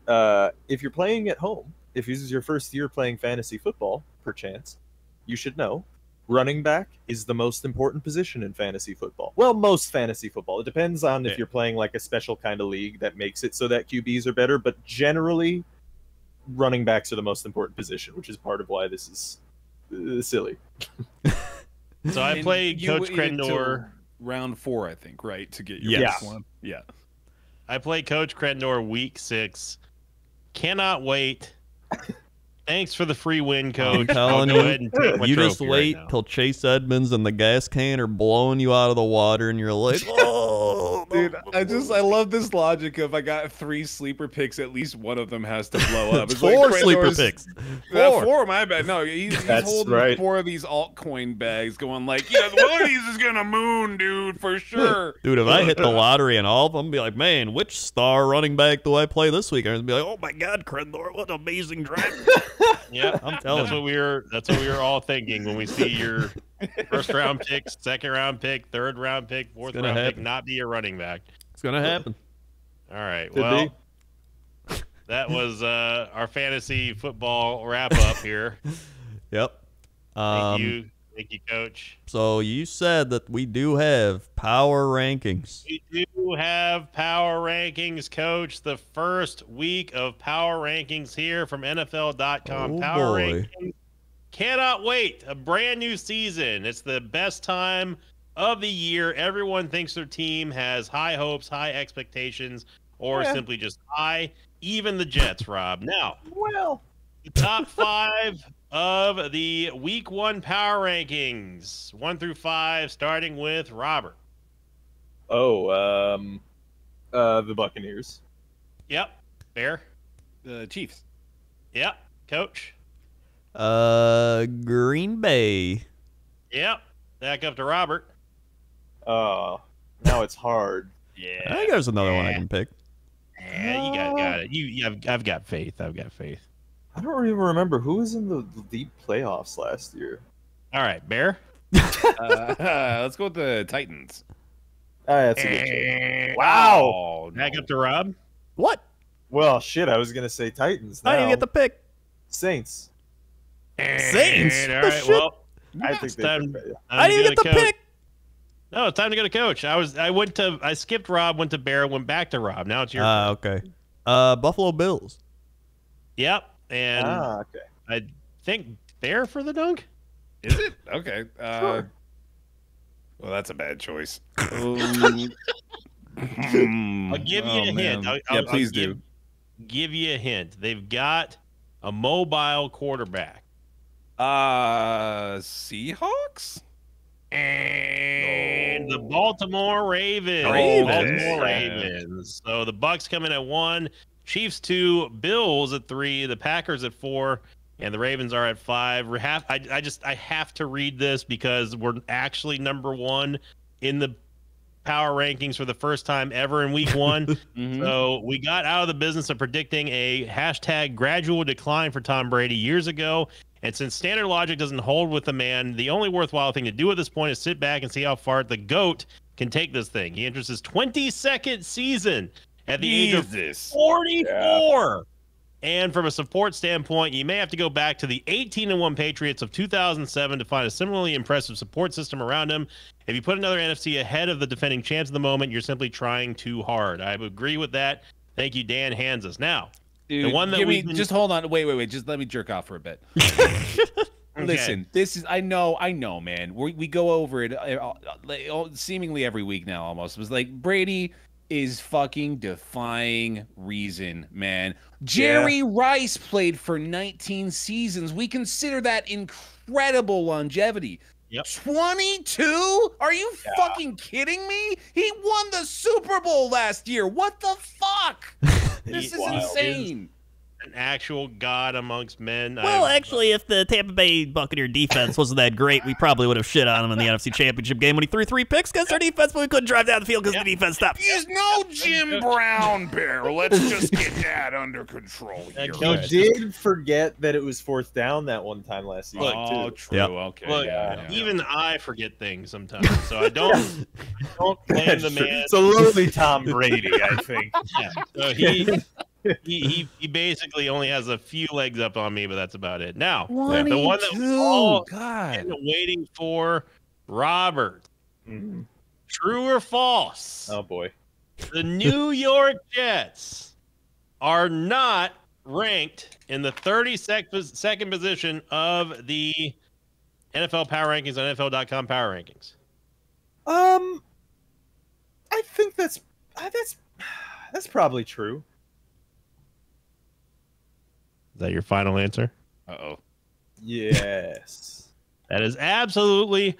if you're playing at home, if this is your first year playing fantasy football, perchance, you should know running back is the most important position in fantasy football. Well, most fantasy football. It depends on if you're playing like a special kind of league that makes it so that QBs are better, but generally running backs are the most important position, which is part of why this is silly. So I played Coach Crendor round 4, I think, right, to get your Yes. first one. Yeah. I played Coach Crendor week 6. Cannot wait. Thanks for the free win, Coach. I'm telling I'll go you, ahead and take my you just trophy wait right now. till Chase Edmonds and the gas can are blowing you out of the water, and you're like, oh, Dude, I love this logic of I got 3 sleeper picks, at least one of them has to blow up. It's 4 like sleeper Crendor's- picks. 4, my bad. No, he's That's holding right. 4 of these altcoin bags going like, yeah, one of these is gonna moon, dude, for sure. Dude, if I hit the lottery and all of them, I'd be like, man, which star running back do I play this week? I'd be like, oh my God, Crendor, what an amazing draft. Yeah, I'm telling that's you. what we were all thinking when we see your first round pick, second round pick, third round pick, fourth gonna round pick happen. not be a running back. It's going to happen. All right. Could Well, that was our fantasy football wrap up here. Yep. Thank you, Coach. So you said that we do have power rankings. We do have power rankings, Coach. The first week of power rankings here from NFL.com. Oh, Power boy. rankings. Cannot wait. A brand new season. It's the best time of the year. Everyone thinks their team has high hopes, high expectations, or simply just high. Even the Jets, Rob. Now, Well, the top 5 of the week 1 power rankings, 1 through 5, starting with Robert. the Buccaneers. Yep. Bear. The Chiefs. Yep. Coach. Green Bay. Yep. Back up to Robert. Now it's hard. Yeah. I think there's another one I can pick. Yeah, you got it. I've got faith. I've got faith. I don't even remember who was in the deep playoffs last year. All right, Bear. Let's go with the Titans. That's a good choice. Wow. Back up to Rob. What? Well, shit, I was gonna say Titans. I didn't now. get the pick. Saints. Saints? All The right. shit? Well, I think they time- did, yeah. I didn't get the pick. No, it's time to go to Coach. I skipped Rob, went to Bear, went back to Rob. Now it's your turn. Okay. Buffalo Bills. Yep. And Okay. I think Bear for the dunk. Is it? Okay. Sure. Well, that's a bad choice. I'll give you a hint. Yeah, please do. Give you a hint. They've got a mobile quarterback. Seahawks? And the Baltimore Ravens. Ravens. Baltimore Ravens. So the Bucks come in at 1, Chiefs 2, Bills at 3, the Packers at 4, and the Ravens are at 5. I have to read this because we're actually number 1 in the power rankings for the first time ever in week 1. Mhm. So we got out of the business of predicting a hashtag gradual decline for Tom Brady years ago. And since standard logic doesn't hold with the man, the only worthwhile thing to do at this point is sit back and see how far the GOAT can take this thing. He enters his 22nd season at the age of 44. And from a support standpoint, you may have to go back to the 18-1 Patriots of 2007 to find a similarly impressive support system around him. If you put another NFC ahead of the defending champs at the moment, you're simply trying too hard. I agree with that. Thank you, Dan Hanses. Now, Dude, the one that give me, we've been- just hold on. Wait. Just let me jerk off for a bit. Listen, this is I know, man. We go over it seemingly every week now. Almost it was like Brady is fucking defying reason, man. Jerry Rice played for 19 seasons. We consider that incredible longevity. Yep. 22? Are you fucking kidding me? He won the Super Bowl last year. What the fuck? This is wild. insane. An actual god amongst men. Well, actually, if the Tampa Bay Buccaneer defense wasn't that great, we probably would have shit on him in the NFC Championship game when he threw 3 picks because their defense, but we couldn't drive down the field because the defense stopped. He's no Jim Brown, Bear. Let's just get that under control here. That You Coach, did forget that it was 4th down that one time last season. Oh, too. true. Yep. Okay. Look, yeah. even I forget things sometimes, so I don't blame the That's true. man. It's a lowly Tom Brady, I think. Yeah. So he he basically only has a few legs up on me, but that's about it. Now, the one that 22. we're all God. been waiting for, Robert. Mhm. True or false? Oh boy. The New York Jets are not ranked in the 32nd position of the NFL Power Rankings on NFL.com Power Rankings. I think that's probably true. Is that your final answer? Uh-oh. Yes. That is absolutely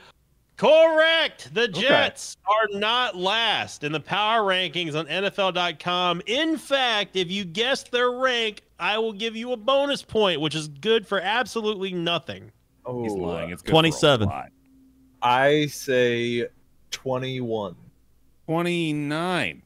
correct. The Jets are not last in the power rankings on NFL.com. In fact, if you guess their rank, I will give you a bonus point, which is good for absolutely nothing. Oh, He's lying. It's good 27. For a lot. I say 21. 29.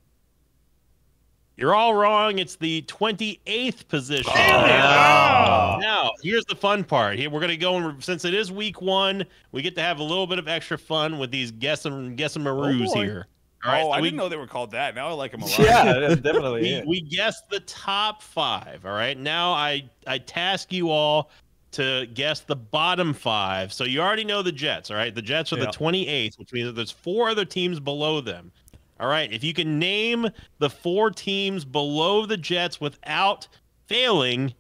You're all wrong. It's the 28th position. Oh. Now, here's the fun part. Here we're going to go, since it is week 1, we get to have a little bit of extra fun with these guess-em-maroos here. All right, so I didn't know they were called that. Now I like them a lot. Yeah, definitely. we guessed the top 5. All right, now I task you all to guess the bottom 5. So you already know the Jets. All right, the Jets are the 28th, which means that there's 4 other teams below them. All right, if you can name the 4 teams below the Jets without failing,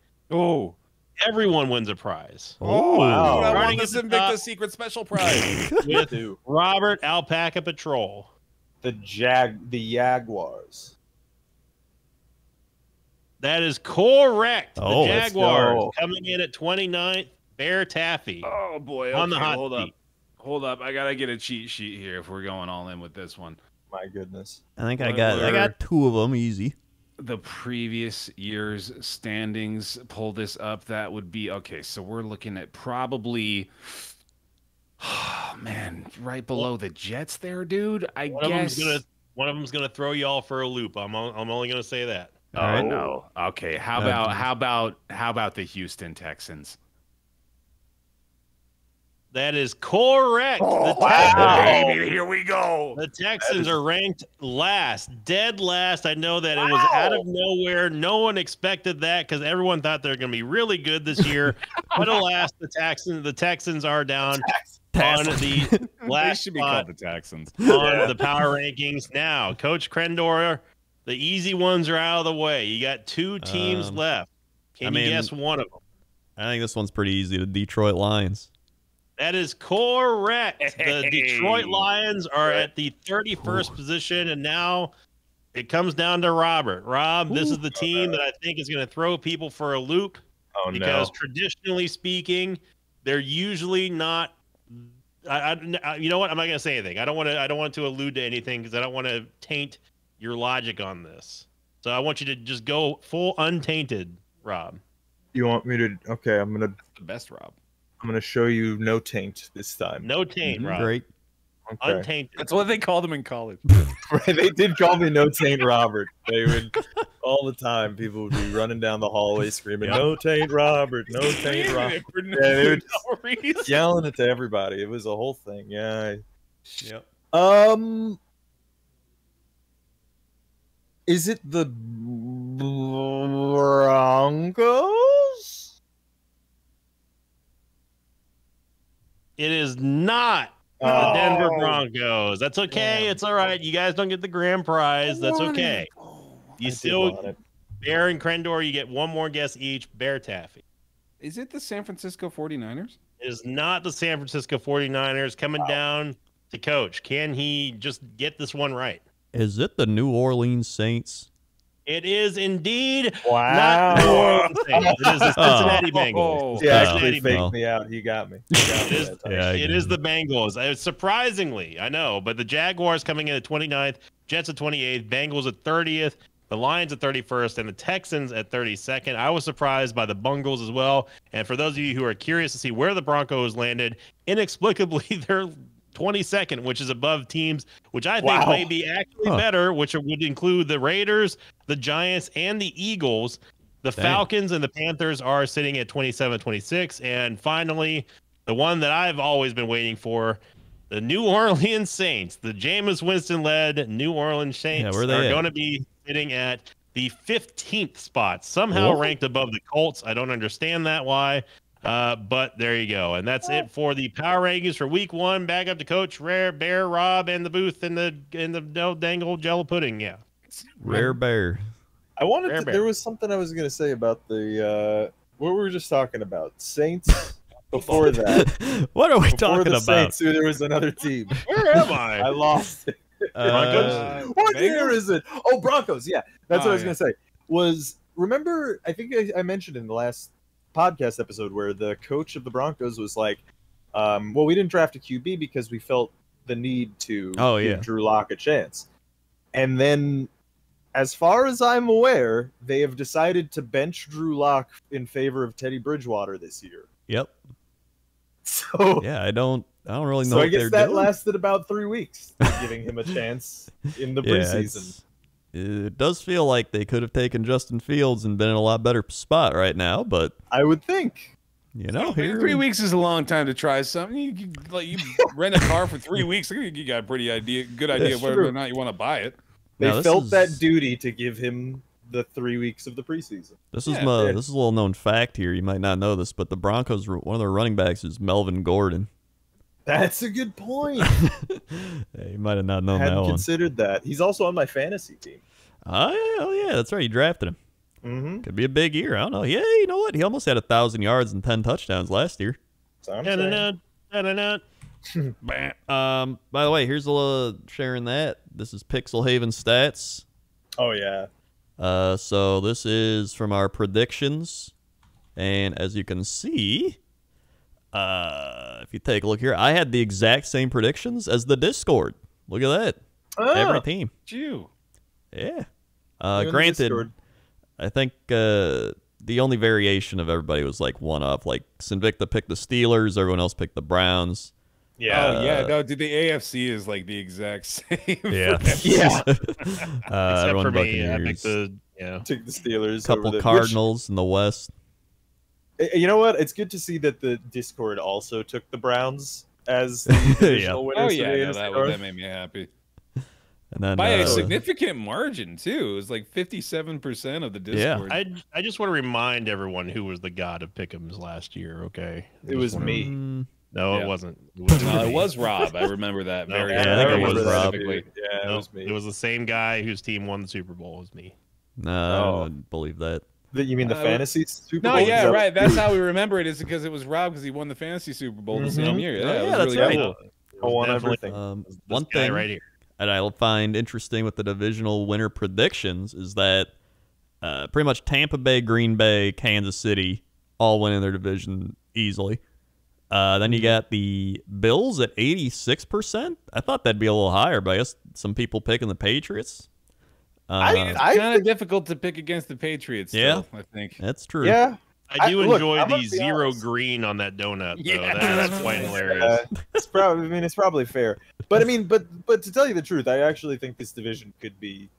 everyone wins a prize. Oh, wow. I Starting want the at the top. Invicta Secret Special Prize. With Robert Alpaca Patrol. The Jaguars. That is correct. Oh, The let's Jaguars go. coming in at 29th. Bear Taffy. Oh boy. On the hot hold up. seat. Hold up. I gotta get a cheat sheet here if we're going all in with this one. My goodness. I think I got 2 of them easy. The previous year's standings, pull this up. That would be okay. So we're looking at probably, man, right below the Jets there, dude. I guess One of them's gonna throw y'all for a loop. I'm only gonna say that. All right. No. Okay. How about the Houston Texans? That is correct. Oh, baby, here we go. The Texans are ranked last, dead last. I know that it was out of nowhere. No one expected that because everyone thought they were going to be really good this year. But alas, the Texans are down on the They last should be spot called the Texans. on the power rankings. Now, Coach Krendor, the easy ones are out of the way. You got 2 teams left. Can you guess one of them? I think this one's pretty easy. The Detroit Lions. That is correct. The Detroit Lions are at the 31st position, and now it comes down to Robert. Rob, this is the team that I think is going to throw people for a loop because traditionally speaking, they're usually not. You know what? I'm not going to say anything. I don't want to allude to anything because I don't want to taint your logic on this. So I want you to just go full untainted, Rob. You want me to? Okay, The best, Rob. I'm gonna show you no taint this time. No taint, Rob. Great. Okay. Untainted. That's what they called him in college. Right, they did call me No Taint Robert. They would all the time. People would be running down the hallway screaming, "No Taint Robert, No Taint Robert." Yeah, they would yelling it to everybody. It was a whole thing. Yeah. Yep. Is it the Broncos? It is not the Denver Broncos. That's okay. It's all right. You guys don't get the grand prize. That's okay. You still, Bear and Krendor, you get one more guess each. Bear Taffy. Is it the San Francisco 49ers? It is not the San Francisco 49ers. Coming down to Coach. Can he just get this one right? Is it the New Orleans Saints? It is indeed Wow. not the New Orleans Saints. It is the Cincinnati Bengals. He actually faked well. me out. He got me. It is the Bengals. Surprisingly, I know, but the Jaguars coming in at 29th, Jets at 28th, Bengals at 30th, the Lions at 31st, and the Texans at 32nd. I was surprised by the Bungles as well. And for those of you who are curious to see where the Broncos landed, inexplicably they're 22nd, which is above teams which I think may be actually better, which would include the Raiders, the Giants, and the Eagles. The Falcons and the Panthers are sitting at 27, 26. And finally, the one that I've always been waiting for, the New Orleans Saints, the Jameis Winston-led New Orleans Saints are going to be sitting at the 15th spot, somehow What? ranked above the Colts. I don't understand that why. But there you go. And that's it for the power rankings for week 1. Back up to Coach Rare Bear, Rob, and the booth in the dangle jello pudding. Yeah. Rare Bear. I wanted Rare to, Bear. there was something I was going to say about the what we were just talking about. Saints before that. What are we Before talking the about? Saints, there was another team. Where am I? I lost it. What year is it? Oh, Broncos. Yeah, that's what I was going to say. Remember, I think I mentioned in the last podcast episode where the coach of the Broncos was like, well, we didn't draft a QB because we felt the need to give Drew Lock a chance. And then, as far as I'm aware, they have decided to bench Drew Lock in favor of Teddy Bridgewater this year. Yep. So yeah, I don't really know. So I what guess they're that doing. lasted about 3 weeks, giving him a chance in the preseason. It does feel like they could have taken Justin Fields and been in a lot better spot right now, but I would think. You know, here 3 weeks is a long time to try something. You rent a car for 3 weeks. I think you got a good idea of whether or not you want to buy it. They felt that duty to give him the 3 weeks of the preseason. This is a little known fact here. You might not know this, but the Broncos, one of their running backs is Melvin Gordon. That's a good point. Yeah, you might have not known that one. Hadn't considered that. He's also on my fantasy team. Oh yeah, that's right. You drafted him. Mm-hmm. Could be a big year. I don't know. Yeah, you know what? He almost had 1,000 yards and 10 touchdowns last year. So by the way, here's a little sharing that. This is Pixel Haven Stats. Oh yeah. So this is from our predictions, and as you can see, if you take a look here, I had the exact same predictions as the Discord. Look at that. Every team. You. Yeah. Granted, I think the only variation of everybody was like one up. Like Sinvicta picked the Steelers, everyone else picked the Browns. Yeah. No, dude, the AFC is like the exact same. Yeah. Except for me, I picked took the Steelers. Couple Cardinals in the West. You know what? It's good to see that the Discord also took the Browns as the divisional winners. Oh yeah, that made me happy. And then, by a significant margin too. It was like 57% of the Discord. Yeah. I just want to remind everyone who was the god of Pick'ems last year. Okay, it was me. No, it wasn't. It was Rob. I remember that very. I think it was Rob. Yeah, it was me. It was the same guy whose team won the Super Bowl as me. No, I don't believe that. You mean the fantasy Super Bowl? No, yeah, right. That's how we remember it. Is because it was Rob because he won the fantasy Super Bowl the same year. Yeah, that's really right. Cool. I won everything. One thing right here. that I find interesting with the divisional winner predictions is that pretty much Tampa Bay, Green Bay, Kansas City all win in their division easily. Then you got the Bills at 86%. I thought that'd be a little higher, but I guess some people picking the Patriots. It's kind of difficult to pick against the Patriots. Still, I think that's true. Yeah, I do enjoy the zero green on that donut. Though. That's quite hilarious. It's probably. I mean, it's probably fair. But I mean, but to tell you the truth, I actually think this division could be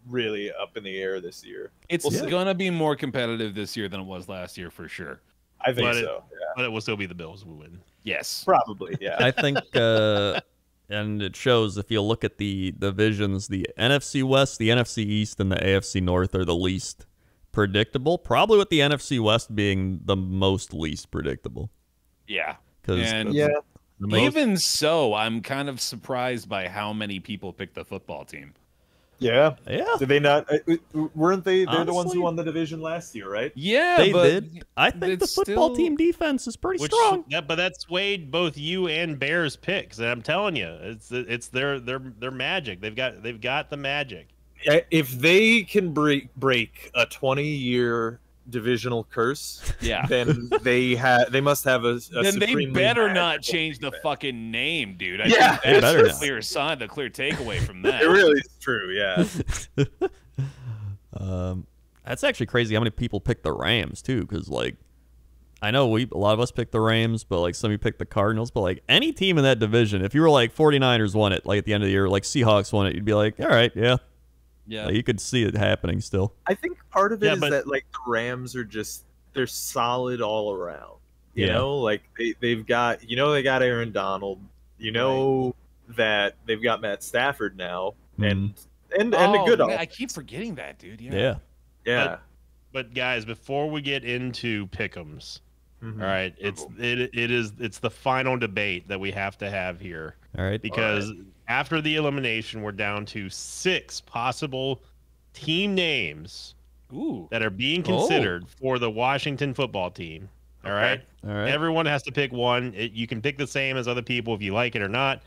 really up in the air this year. It's gonna be more competitive this year than it was last year for sure. I think so. But it will still be the Bills who win. Yes, probably. Yeah, I think. And it shows if you look at the divisions, the NFC West, the NFC East, and the AFC North are the least predictable. Probably with the NFC West being the least predictable. Yeah. Because even so, I'm kind of surprised by how many people picked the football team. Yeah. Did they not? Weren't they? They're the ones who won the division last year, right? Yeah, they did. I think the football team defense is pretty strong. Yeah, but that swayed both you and Bears picks. And I'm telling you, it's their magic. They've got the magic. If they can break a 20-year divisional curse, then they must have a then they better not change the fucking name, dude. I think that's the clear sign, the clear takeaway from that. It really is true, yeah. That's actually crazy how many people picked the Rams too, because like I know a lot of us picked the Rams, but like some of you picked the Cardinals, but like any team in that division, if you were like 49ers won it, like at the end of the year, like Seahawks won it, you'd be like, all right, yeah. Like, you could see it happening still. I think part of it is that like the Rams are they're solid all around. You know, like they've got they got Aaron Donald. You know that they've got Matt Stafford now, and and a good man, I offense. keep forgetting that, dude. Yeah. Yeah. But guys, before we get into pick'ems, Mhm. all right, it's the final debate that we have to have here. All right. Because after the elimination, we're down to 6 possible team names Ooh. that are being considered for the Washington football team. All right. All right. Everyone has to pick one. You can pick the same as other people if you like it or not.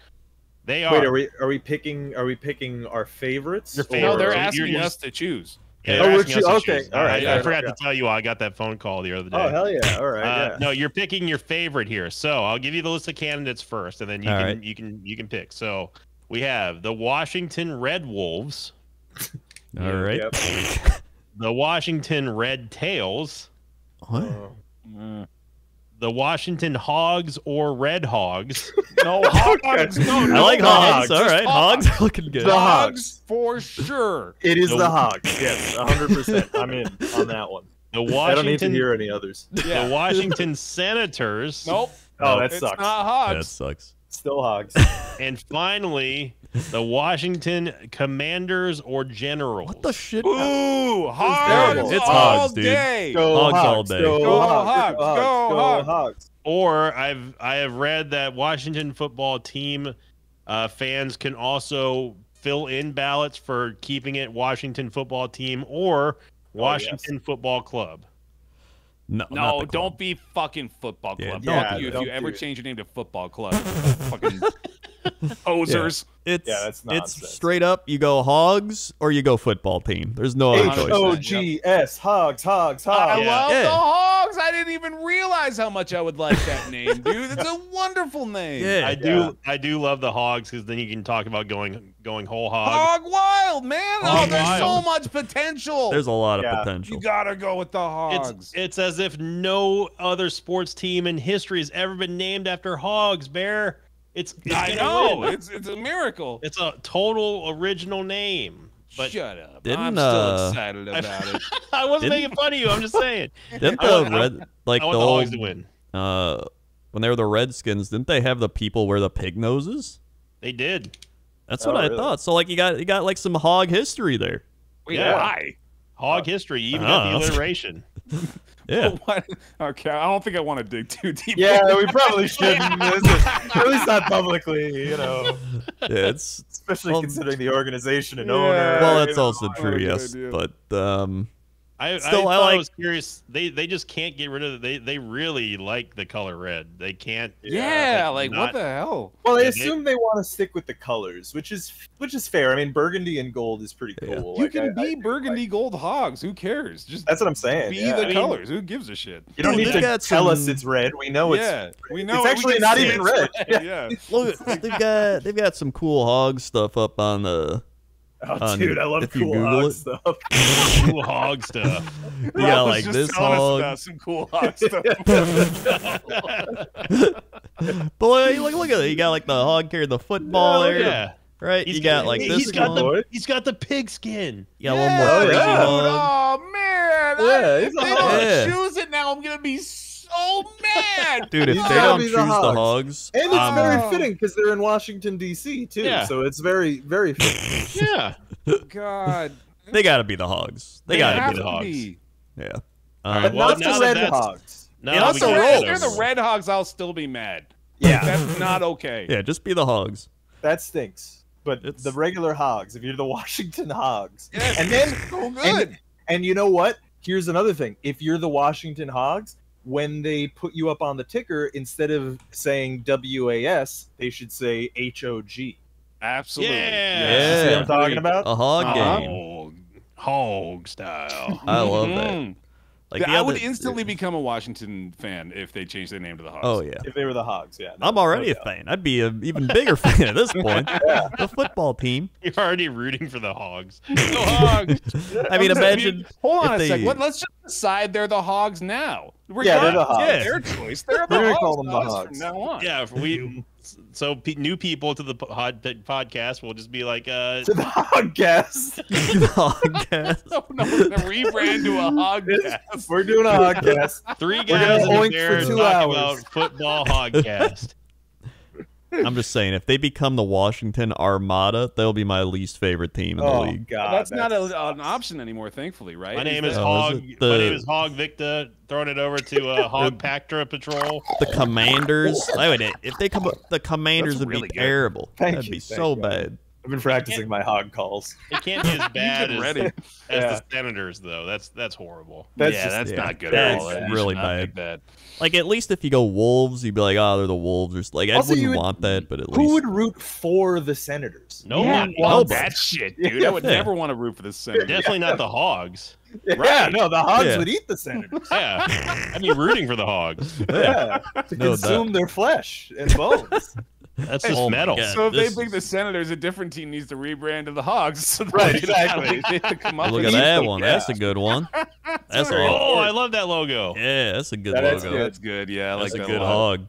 They are. Wait, are we picking our favorites? Your No, favorite. they're So asking you're- us to choose. Yeah, Oh, they're we're asking us to okay. choose. All right. I Yeah, forgot yeah. to tell you, I got that phone call the other day. Oh hell yeah! All right. Yeah. No, you're picking your favorite here. So I'll give you the list of candidates first, and then you All can right. you can pick. So we have the Washington Red Wolves, All right. Yep. the Washington Red Tails, What? Mm. the Washington Hogs or Red Hogs, No, hogs. No, I like hogs. Hogs. All Just right. Hogs are looking good. The Hogs for sure. It is No. the Hogs. Yes, 100%. I'm in on that one. the I don't need to Washington hear any others. the Washington Senators, Nope. Oh, that It's sucks. not That hogs. sucks. Still Hogs. and finally the Washington Commanders or Generals. What the shit? Ooh, hogs terrible. It's all hogs, dude. day. Go Hogs all Hogs. day. Go Go Hogs. Hogs. Go Hogs. Hogs. Or I have read that Washington football team fans can also fill in ballots for keeping it Washington football team or Washington Football Club. No, not No, the don't club. be fucking football Yeah, club. don't Fuck do you if that. you Don't ever do it. change your name to football club. Fucking posers. It's Yeah, that's nonsense. it's straight up. You go hogs or you go football team. There's no other choice. Hogs. Hogs. Hogs. I Yeah. love Yeah. the Hogs. I didn't even realize how much I would like that name, dude. It's a wonderful name. Yeah. I do love the Hogs because then you can talk about going whole hog. Hog wild, man. Hog There's so wild. much potential. There's a lot of Yeah. potential. You gotta go with the Hogs. It's as if no other sports team in history has ever been named after hogs, Bear. It's I gonna know. win. It's a miracle. It's a total original name. But Shut up. Didn't, I'm still excited about it. I wasn't Didn't- making fun of you. I'm just saying. Didn't I the want- red like I the want the Hogs old to win. when they were the Redskins? Didn't they have the people wear the pig noses? They did. That's Oh, what I really? thought. So like you got like some hog history there. Wait, Yeah. why? Hog history. You even got the Uh-huh. alliteration. Yeah. What? Okay, I don't think I want to dig too deep. Yeah, we probably shouldn't. At least not publicly, Yeah, it's especially Well, considering the organization and Yeah. owner. well, you that's know, also I true, like the yes. idea. But I Still, I thought like- was curious. They just can't get rid of it. They really like the color red. They can't. Yeah, like not- what the hell? Well, I Yeah, assume they want to stick with the colors, which is fair. I mean, burgundy and gold is pretty Yeah. cool. You Like, can I- be burgundy gold hogs. Who cares? Just That's what I'm saying. be yeah. the I mean, colors. Who gives a shit? You don't Dude, need they've to got tell us some- it's red. We know Yeah, we know. it's we actually can not see even it's red. Yeah. look, they've got some cool hog stuff up on the. Oh, dude, I love if you cool Google hog it. stuff. cool hog stuff. Yeah, Rob was like just this telling us hog. about some cool hog stuff. Boy, look at it. You got like the hog carrying the football there, Yeah. right? You got like this He's got one. he's got the pig skin. You got a little more Yeah, crazy yeah. hog. Oh man! Yeah, If he's a they hog. don't Yeah. choose it now, I'm gonna be so mad. Dude, if He's they gotta don't be choose the the hogs. hogs, And it's very Oh. fitting because they're in Washington D.C. too, Yeah. so it's very, very fitting. Yeah. God, they got to be the hogs. They They got have to be to the hogs. be. Yeah. right, But well, not now the that red that's- hogs. No, Yeah, we that's got the rid rules. of If they're them. the red hogs, I'll still be mad. Yeah, That's not okay. Yeah, just be the hogs. that stinks. But It's- the regular hogs, if you're the Washington hogs, Yes, and then so good. and you know what? Here's another thing. If you're the Washington Hogs, when they put you up on the ticker, instead of saying WAS, they should say HOG. Absolutely. Yeah. Yeah. See what I'm talking about? A hog Uh-huh. game. Hog style. I love that. Mhm. Like I the would other- instantly become a Washington fan if they changed their name to the Hogs. Oh yeah. If they were the Hogs, yeah. I'm already a doubt. fan. I'd be an even bigger fan at this point. Yeah. The football team. You're already rooting for the hogs. The Hogs. I mean, imagine. Hold on if a second. they- Let's just decide they're the Hogs now. Yeah, they're the Regardless of Hogs. Their choice. They're the We're gonna Hogs. call them the to us Hogs. from now on. Yeah, if we new people to the podcast will just be like, To the Hogcast. The Hogcast. No, the rebrand to a Hogcast. We're doing a Hogcast. three gonna guys in a oink for bear 2 talk hours. about football hogcast. I'm just saying, if they become the Washington Armada, they'll be my least favorite team in the league. God, That's not an option anymore, thankfully, right? My name is Oh, Hog. is it My name is Hog Victor. Throwing it over to Hog Pactra Patrol. The Commanders. If they come, the Commanders That's would really be good. terrible. Thank That'd you, be thank so you. bad. I've been practicing my hog calls. It can't be as bad been as, ready. as the Senators, though. That's horrible. That's not good at all. That's You really should not bad. make that. Like, at least if you go Wolves, you'd be like, oh, they're the Wolves. Or like, I Also, you wouldn't would- want that, but at Who least would root for the Senators? Nobody. Love that shit, dude. I would Yeah. never want to root for the Senators. Definitely not the Hogs. Yeah, Right. no, the hogs Yeah. would eat the Senators. Yeah, I'd be rooting for the Hogs. Yeah, to No consume their flesh and bones. That's just Oh my metal. God. So if This they pick the Senators, a different team needs to rebrand to the Hogs. So Right, they exactly. have to come up Look with at that something. one. Yeah. That's a good one. That's very a Oh, I love that logo. yeah. That's a good That's logo. good. That's good. Yeah, I like That's a that good a lot. hog.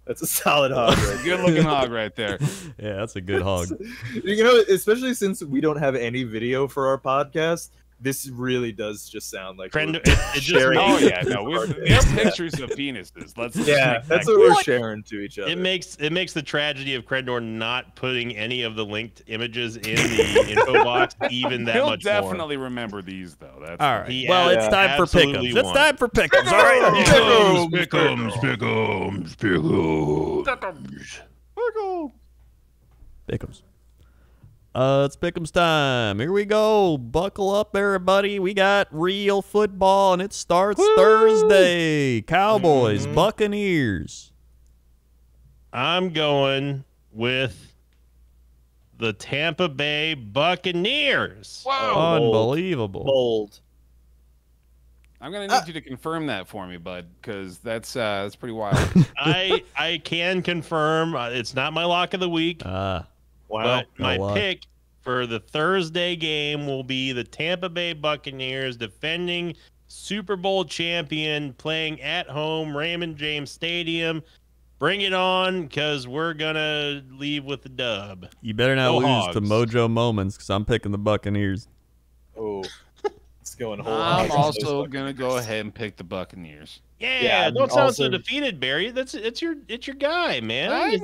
That's a solid hog. Right Good looking hog right there. Yeah, that's a good hog. You know, especially since we don't have any video for our podcast, this really does just sound like Trend- we're it just sharing. Oh makes- yeah, no, we have pictures of penises. Let's just Yeah, make that's that what clear. we're sharing to each other. It makes the tragedy of Crendor not putting any of the linked images in the info box even that He'll much definitely remember these though. That's All right. He Well, it's ab- time for absolutely pick'ems. It's won. time for pick'ems. All right. Pick'ems. It's pick'ems time. Here we go. Buckle up, everybody. We got real football, and it starts Thursday. Cowboys, Buccaneers. I'm going with the Tampa Bay Buccaneers. Whoa. Unbelievable. Bold. I'm gonna need you to confirm that for me, bud, because that's pretty wild. I can confirm it's not my lock of the week, Wow. but my wow. pick for the Thursday game will be the Tampa Bay Buccaneers defending Super Bowl champion, playing at home, Raymond James Stadium. Bring it on, because we're going to leave with the dub. You better not Go lose Hogs. to Mojo Moments, because I'm picking the Buccaneers. Oh, it's going whole. I'm hog. also gonna go ahead and pick the Buccaneers. Yeah, Yeah, don't sound so also- defeated, Barry. It's your guy, man. I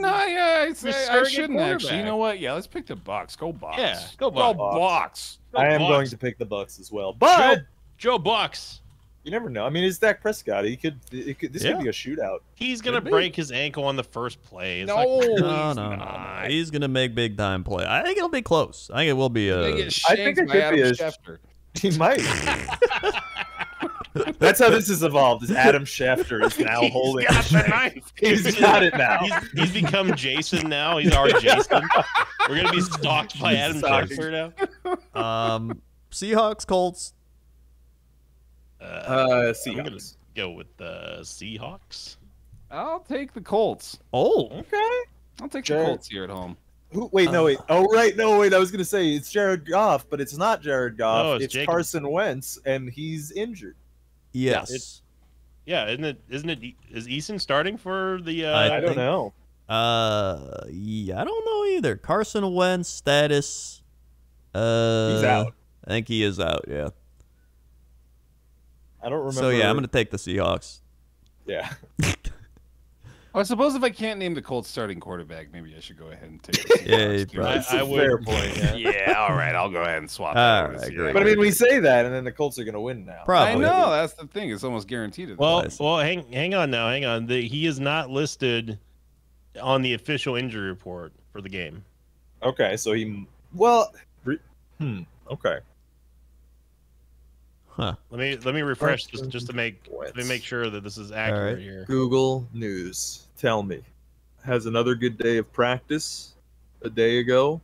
surrogate shouldn't actually. You quarterback. know what? Yeah, let's pick the Bucks. Go Bucks. Yeah, go Go Bucks. Bucks. Go I am Bucks. going to pick the Bucks as well, but Joe Bucks. you never know. I mean, it's Dak Prescott. This Yeah. could be a shootout. He's gonna Could be. break his ankle on the first play. It's No, not- No, he's no, no. not. He's going to make big time play. I think it'll be close. I think it will be They a. get I think shanked it by could Adam be a- Schefter. He might. That's how this has evolved. Is Adam Schefter is now holding got the the shank. knife. He's got it now. He's become Jason now. He's our Jason. We're gonna be stalked by Adam Stalked. Schefter now. Seahawks, Colts. I'm gonna Seahawks. go with the Seahawks. I'll take the Colts. Oh, Okay. I'll take Jared. the Colts here at home. Who, wait, no, wait. Oh, right. No, wait. I was going to say it's Jared Goff, but it's not Jared Goff. No, it's Jacob. Carson Wentz, and he's injured. yes. Yeah, isn't it? Is Eason starting for the? I I don't think- know. Yeah, I don't know either. Carson Wentz status. He's out. I think he is out. Yeah. I don't remember. So yeah, I'm gonna take the Seahawks. Yeah. I suppose if I can't name the Colts starting quarterback, maybe I should go ahead and take the Yeah, Seahawks. you probably- That's I a would- fair point. Yeah. Yeah, all right. I'll go ahead and swap. All that over to right, Seahawks. great. But I mean, we say that, and then the Colts are going to win now. Probably. I know that's the thing. It's almost guaranteed. at Well, this well, hang on now, hang on. He is not listed on the official injury report for the game. Okay, so he. Well. Okay. Huh. Let me refresh this just to make sure that this is accurate right. here. Google News. Tell me. Has another good day of practice a day ago.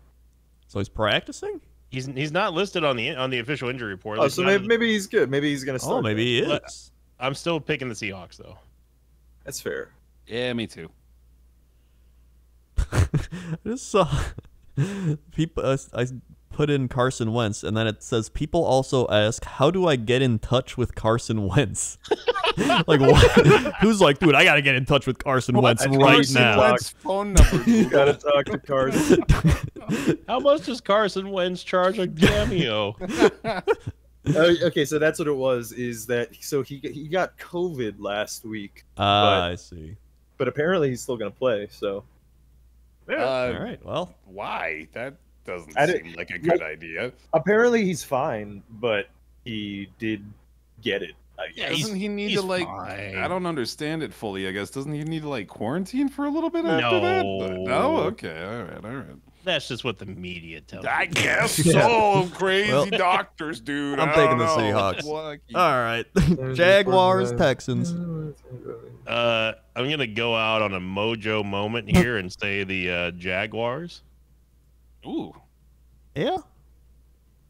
So he's practicing? He's not listed on the official injury report. Oh, It's so not- maybe he's good. Maybe he's going to start. Oh, maybe he Let- is. I'm still picking the Seahawks though. That's fair. Yeah, me too. I just saw people. I put in Carson Wentz, and then it says people also ask, "How do I get in touch with Carson Wentz?" Like, what? Who's like, dude, I gotta get in touch with Carson Wentz I right Carson now. Wentz. Phone number. You got to talk to Carson. How much does Carson Wentz charge a cameo? Okay, so that's what it was. Is that so he got COVID last week, I see. but apparently he's still going to play. So All right. Well, Why? That doesn't I seem like a good idea. Apparently he's fine, but he did get it. I guess. Yeah, Doesn't he need to like? I don't understand it fully. I guess doesn't he need to like quarantine for a little bit after that? No. Okay. All right. That's just what the media tells I me. guess so. Crazy Well, doctors, dude. I'm I taking don't the know. Seahawks. Lucky. all right. Jaguars, Texans. I'm gonna go out on a mojo moment here and say the Jaguars. Ooh. Yeah.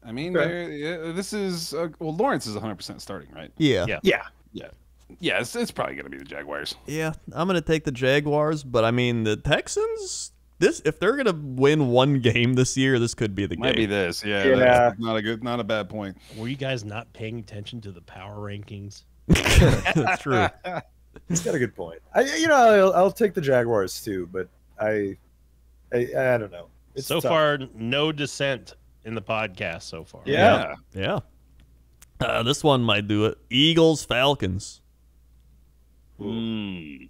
I mean, Okay. this is well. Lawrence is 100% starting, right? Yeah. Yeah. Yeah. It's probably gonna be the Jaguars. Yeah. I'm gonna take the Jaguars, but I mean the Texans. If they're gonna win one game this year, this could be the Might be game. this. Yeah. Yeah. That's not a bad point. Were you guys not paying attention to the power rankings? That's true. He's got a good point. I'll take the Jaguars too, but I don't know. It's so tough. far, no dissent in the podcast so far. Yeah. Yeah. This one might do it. Eagles, Falcons. Man,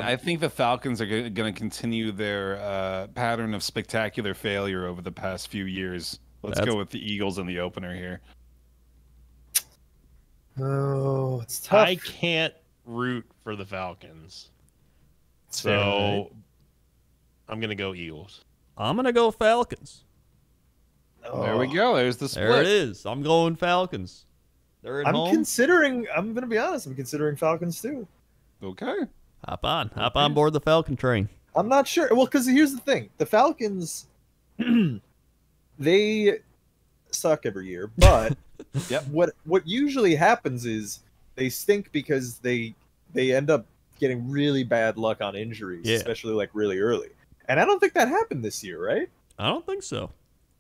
I think the Falcons are going to continue their pattern of spectacular failure over the past few years. Let's go with the Eagles in the opener here. Oh, it's tough. I can't root for the Falcons, so Right. I'm gonna go Eagles. I'm gonna go Falcons. There we go. There's the split. There it is. I'm going Falcons. They're at I'm home. considering. I'm gonna be honest. I'm considering Falcons too. Okay. Hop on board the Falcon train. I'm not sure. Well, because here's the thing: the Falcons, they suck every year. But Yep. what usually happens is they stink because they end up getting really bad luck on injuries, Yeah. especially like really early. And I don't think that happened this year, right? I don't think so.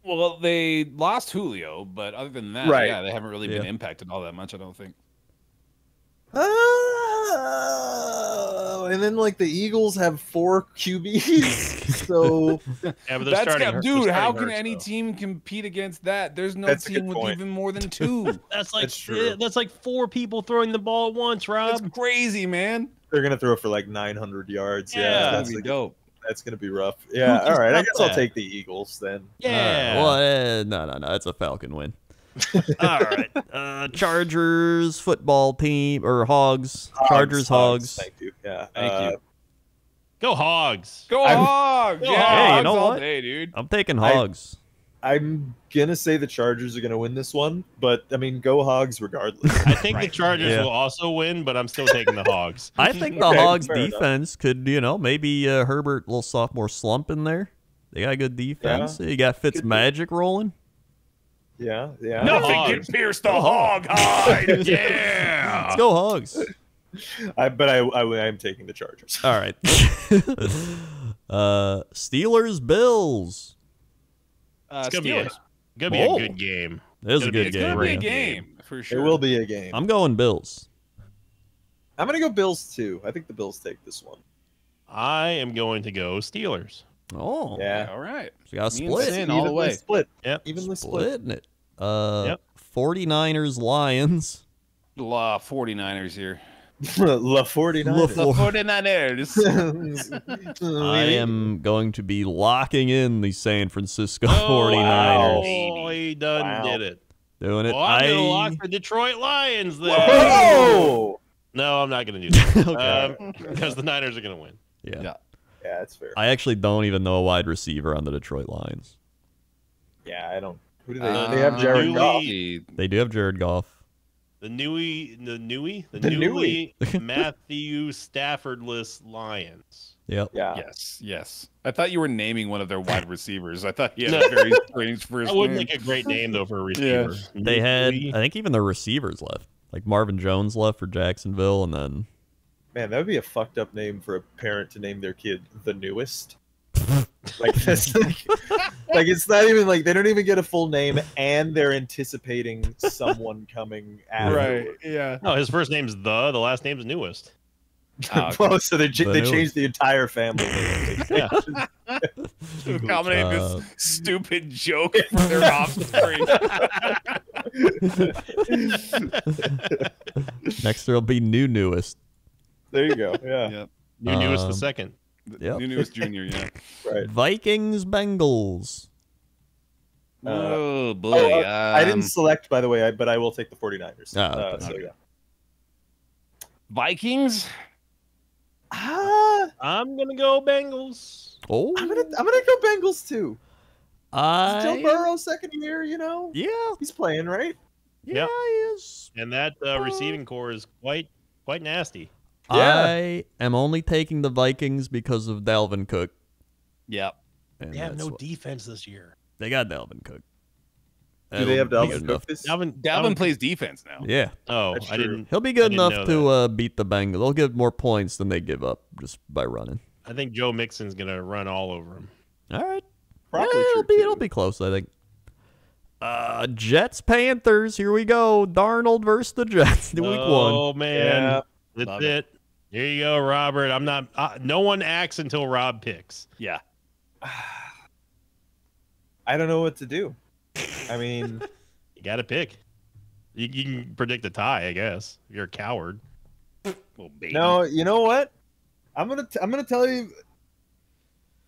Well, they lost Julio, but other than that, Right. yeah, they haven't really been Yeah. impacted all that much, I don't think. And then like the Eagles have 4 QBs, so Yeah, but they're starting. dude, how Hurts, can any though. team compete against that? There's no That's a team good with point. even more than 2. That's like That's true. that's like 4 people throwing the ball at once, That's Rob. crazy, man. they're gonna throw for like 900 yards. Yeah, Yeah, That'd be like- dope. that's gonna be rough. Yeah, just all right. I thought guess I'll that? take the Eagles then. Yeah. Well, no. It's a Falcon win. All right. Chargers football team or Hogs. Chargers Hogs. Thank you. Yeah. Thank you. Go Hogs. Go I'm- Hogs! Go Yeah, Hogs. Hey, you Hogs know all what? day, dude. I'm taking Hogs. I'm gonna say the Chargers are gonna win this one, but I mean, go Hogs regardless. I think the Chargers Yeah. will also win, but I'm still taking the Hogs. I think the Okay, Hogs fair enough. defense could, maybe Herbert, little sophomore slump in there. They got a good defense. You got Fitz magic rolling. Yeah. Nothing can pierce the hog hide. Yeah. Let's go Hogs. I'm taking the Chargers. All right. Steelers Bills. It's gonna be a Steelers. Oh. good game. It is a Gonna be good It's gonna game. be a yeah. game for sure. It will be a game. I'm going Bills. I'm gonna go Bills too. I think the Bills take this one. I am going to go Steelers. Oh, Yeah. All right. So you got a Me and split. Sin all the way. Split. Yep. Evenly split. Splitting it. Yep. 49ers Lions. 49ers here. La 49. La 49ers. I am going to be locking in the San Francisco Oh, 49ers. he done Wow. did it. Doing it. Well, I'm gonna lock the Detroit Lions then. Whoa! No, I'm not gonna do that. Okay. Because the Niners are gonna win. Yeah. Yeah. Yeah, that's fair. I actually don't even know a wide receiver on the Detroit Lions. Yeah, I don't. Who do they have? Jared Newly- Goff. They do have Jared Goff. The newly Matthew Staffordless Lions. Yep. Yeah. Yes. I thought you were naming one of their wide receivers. I thought he had a very strange first That would name. make a great name though for a receiver. They had, Newly- I think, even the receivers left. Like Marvin Jones left for Jacksonville, and then Man, that would be a fucked up name for a parent to name their kid the newest. Like that's like it's not even like they don't even get a full name, and they're anticipating someone coming afterward. Yeah. No, his first name's the last name's Newest. Oh, so they newest. changed the entire family name. Yeah. To accommodate Uh, this stupid joke for their offspring. next there'll be newest. There you go. Yeah. Yep. Newest the Um, second. Yep. Newest junior, yeah. Right. Vikings Bengals. Oh boy. I didn't select, by the way, but I will take the 49ers. Okay. So yeah. Vikings. I'm gonna go Bengals. Oh, I'm gonna go Bengals too. It's Joe I Burrow second year, yeah, he's playing, right? yeah, Yep. he is. And that receiving core is quite nasty. Yeah. I am only taking the Vikings because of Dalvin Cook. Yep. And They have that's no what- defense this year. They got Dalvin Cook. Do they have That'll be good Dalvin enough. Cook this? Dalvin plays defense now. Yeah, Oh, That's I true. didn't. he'll be good I didn't enough know to beat the Bengals. They'll get more points than they give up just by running. I think Joe Mixon's gonna run all over him. All right, Probably yeah, true, it'll be close. I think. Jets Panthers. Here we go. Darnold versus the Jets. Week 1. Oh man, Yeah. that's Love it. Here you go, Robert. I'm not. No one acts until Rob picks. Yeah. I don't know what to do. I mean, You got to pick. You can predict a tie, I guess. You're a coward. Little baby. no, you know what? I'm gonna tell you.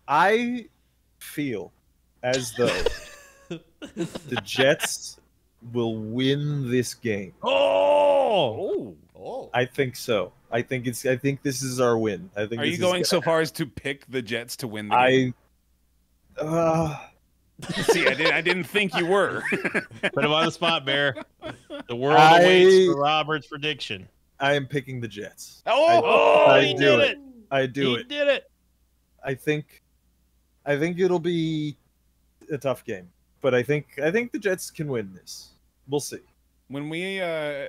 I feel as though the Jets will win this game. Oh, Oh. I think so. I think this is our win. I think. Are this you is going gonna so far as to pick the Jets to win the game? See, I didn't think you were. put him on the spot, Bear. The world I- awaits for Robert's prediction. I am picking the Jets. Oh, I he do did it. it. I do He it. did it. I think it'll be a tough game, but I think the Jets can win this. We'll see. When we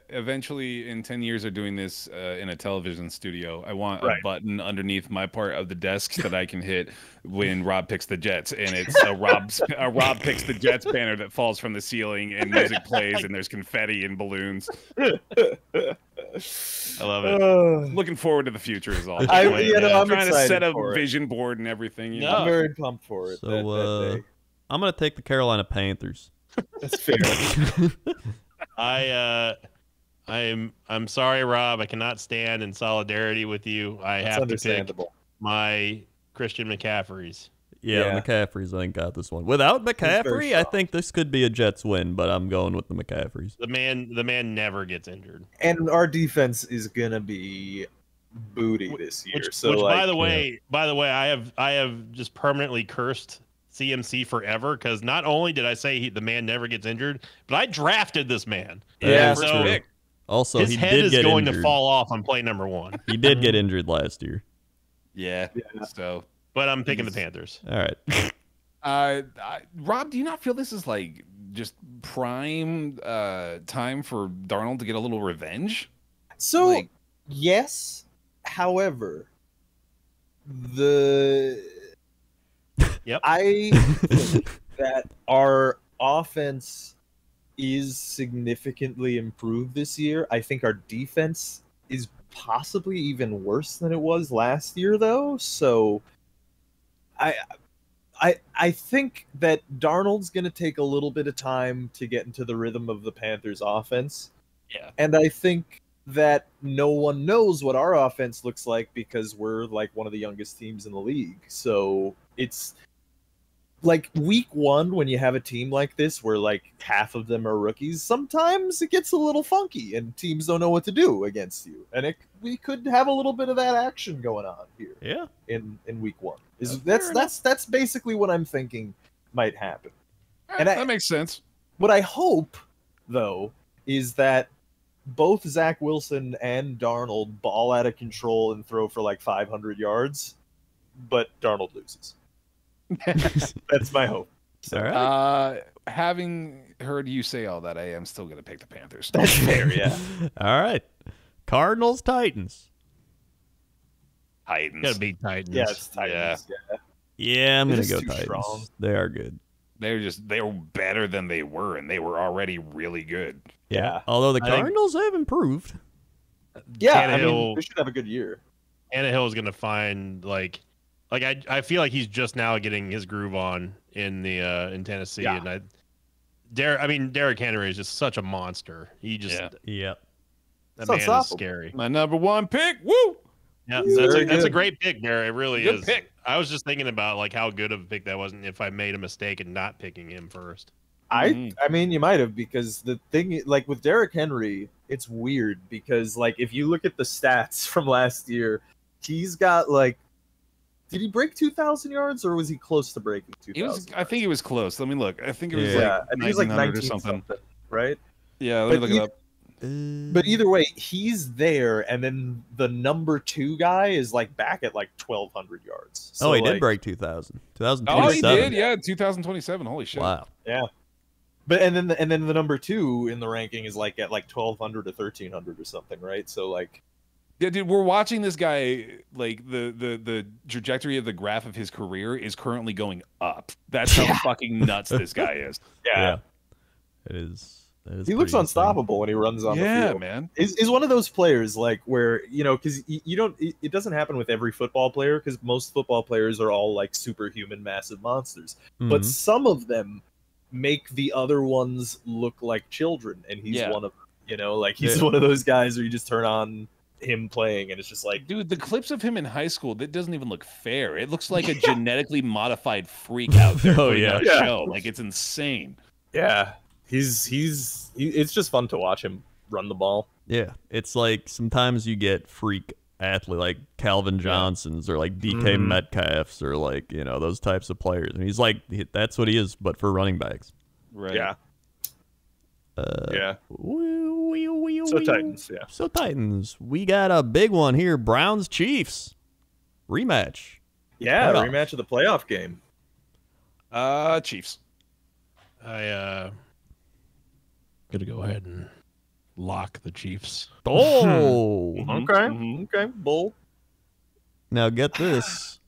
eventually in 10 years are doing this in a television studio, I want a Right. button underneath my part of the desk that I can hit when Rob picks the Jets, and it's a Rob picks the Jets banner that falls from the ceiling, and music plays, and there's confetti and balloons. I love it. Looking forward to the future is all. I'm trying to excited set a for it. vision board and everything. You No. know? I'm very pumped for it. So, that day. I'm gonna take the Carolina Panthers. That's fair. I'm sorry, Rob. I cannot stand in solidarity with you. I That's have to pick understandable. my Christian McCaffreys. Yeah, Yeah. McCaffrey's I think got this one. Without very McCaffrey, I strong. think this could be a Jets win, but I'm going with the McCaffreys. The man never gets injured. And our defense is gonna be booty this year. Which, so, which like, by the way, I have just permanently cursed CMC forever because not only did I say the man never gets injured, but I drafted this man. Yeah, so First pick. Also, his he head did is get going injured. to fall off on play number 1. He did get injured last year. Yeah. Yeah. So, But I'm picking the Panthers. All right. Rob, do you not feel this is like just prime time for Darnold to get a little revenge? So Like- yes, however, the Yep. I think that our offense is significantly improved this year. I think our defense is possibly even worse than it was last year, though. So I think that Darnold's going to take a little bit of time to get into the rhythm of the Panthers' offense. Yeah. And I think that no one knows what our offense looks like because we're like one of the youngest teams in the league. So it's like week 1 when you have a team like this where like half of them are rookies, sometimes it gets a little funky and teams don't know what to do against you. And we could have a little bit of that action going on here Yeah. in week 1. Fair That's basically what I'm thinking might happen. And that makes sense. What I hope, though, is that both Zach Wilson and Darnold ball out of control and throw for like 500 yards, but Darnold loses. That's my hope. All right. Having heard you say all that, I am still going to pick the Panthers. That's fair, yeah. All right. Cardinals Titans. Titans. Gotta beat Titans. Yeah, it's Titans. Yeah. Yeah, I'm They're gonna just go too Titans. strong. They are good. They were better than they were, and they were already really good. Yeah. Although the I think- Cardinals have improved. Yeah, I mean, Tannehill- we should have a good year. Tannehill is gonna find like I feel like he's just now getting his groove on in Tennessee, Yeah. and Derrick Henry is just such a monster. He just Yeah. Yep. that It's man is unstoppable. scary. My number 1 pick. Woo! Yeah, He's very that's a good. great pick, Bear. It really Good is. pick. I was just thinking about like how good of a pick that was, and if I made a mistake in not picking him first. Mhm. I mean, you might have, because the thing, like with Derrick Henry, it's weird because like if you look at the stats from last year, he's got like, did he break 2,000 yards or was he close to breaking 2,000? He was. I think he was close. Let me look. I think it was Yeah, like I think he was like 1900 19 or something. right? Yeah, let me But look it up. But either way, he's there, and then the number 2 guy is like back at like 1,200 yards. So, he like, did break 2,000. Oh, he 2027. did. Yeah, 2027. Holy shit. Wow. Yeah. But and then the number 2 in the ranking is like at like 1,200 to 1,300 or something, right? So like, Yeah, dude, we're watching this guy. Like the trajectory of the graph of his career is currently going up. That's how fucking nuts this guy is. Yeah. It is. That is he looks pretty unstoppable when he runs on the Yeah, field. man. Is one of those players like where, you know, because you don't, it doesn't happen with every football player, because most football players are all like superhuman massive monsters, insane. but Mhm. some of them make the other ones look like children, and he's Yeah. one of them. You know, like he's Yeah. one of those guys where you just turn on him playing and it's just like, Dude, the clips of him in high school, that doesn't even look fair. It looks like a genetically modified freak out there Oh, putting yeah. on a Yeah. show. Like, it's insane. yeah, it's just fun to watch him run the ball. Yeah, it's like sometimes you get freak athlete like Calvin Johnsons or like DK Mhm. Metcalfs or like, you know, those types of players. And he's like, that's what he is, but for running backs. Right. Yeah, yeah. So So Titans, yeah. So Titans, we got a big one here. Browns Chiefs rematch. Yeah, Playoff. rematch of the playoff game. Chiefs. I gonna go ahead and lock the Chiefs. Oh, Mhm, Okay, mhm. okay, bold. now get this.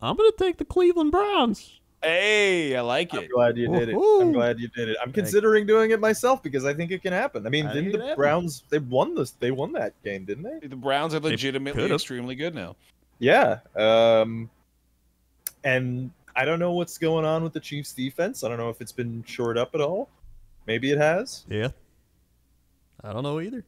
I'm gonna take the Cleveland Browns. Hey, I like I'm it. glad you did it. Woohoo. I'm glad you did it. I'm considering doing it myself because I think it can happen. I mean, I think didn't it the can happen. Browns, they won that game, didn't they? The Browns are legitimately could've. extremely good now. Yeah. And I don't know what's going on with the Chiefs defense. I don't know if it's been shored up at all. Maybe it has. Yeah. I don't know either.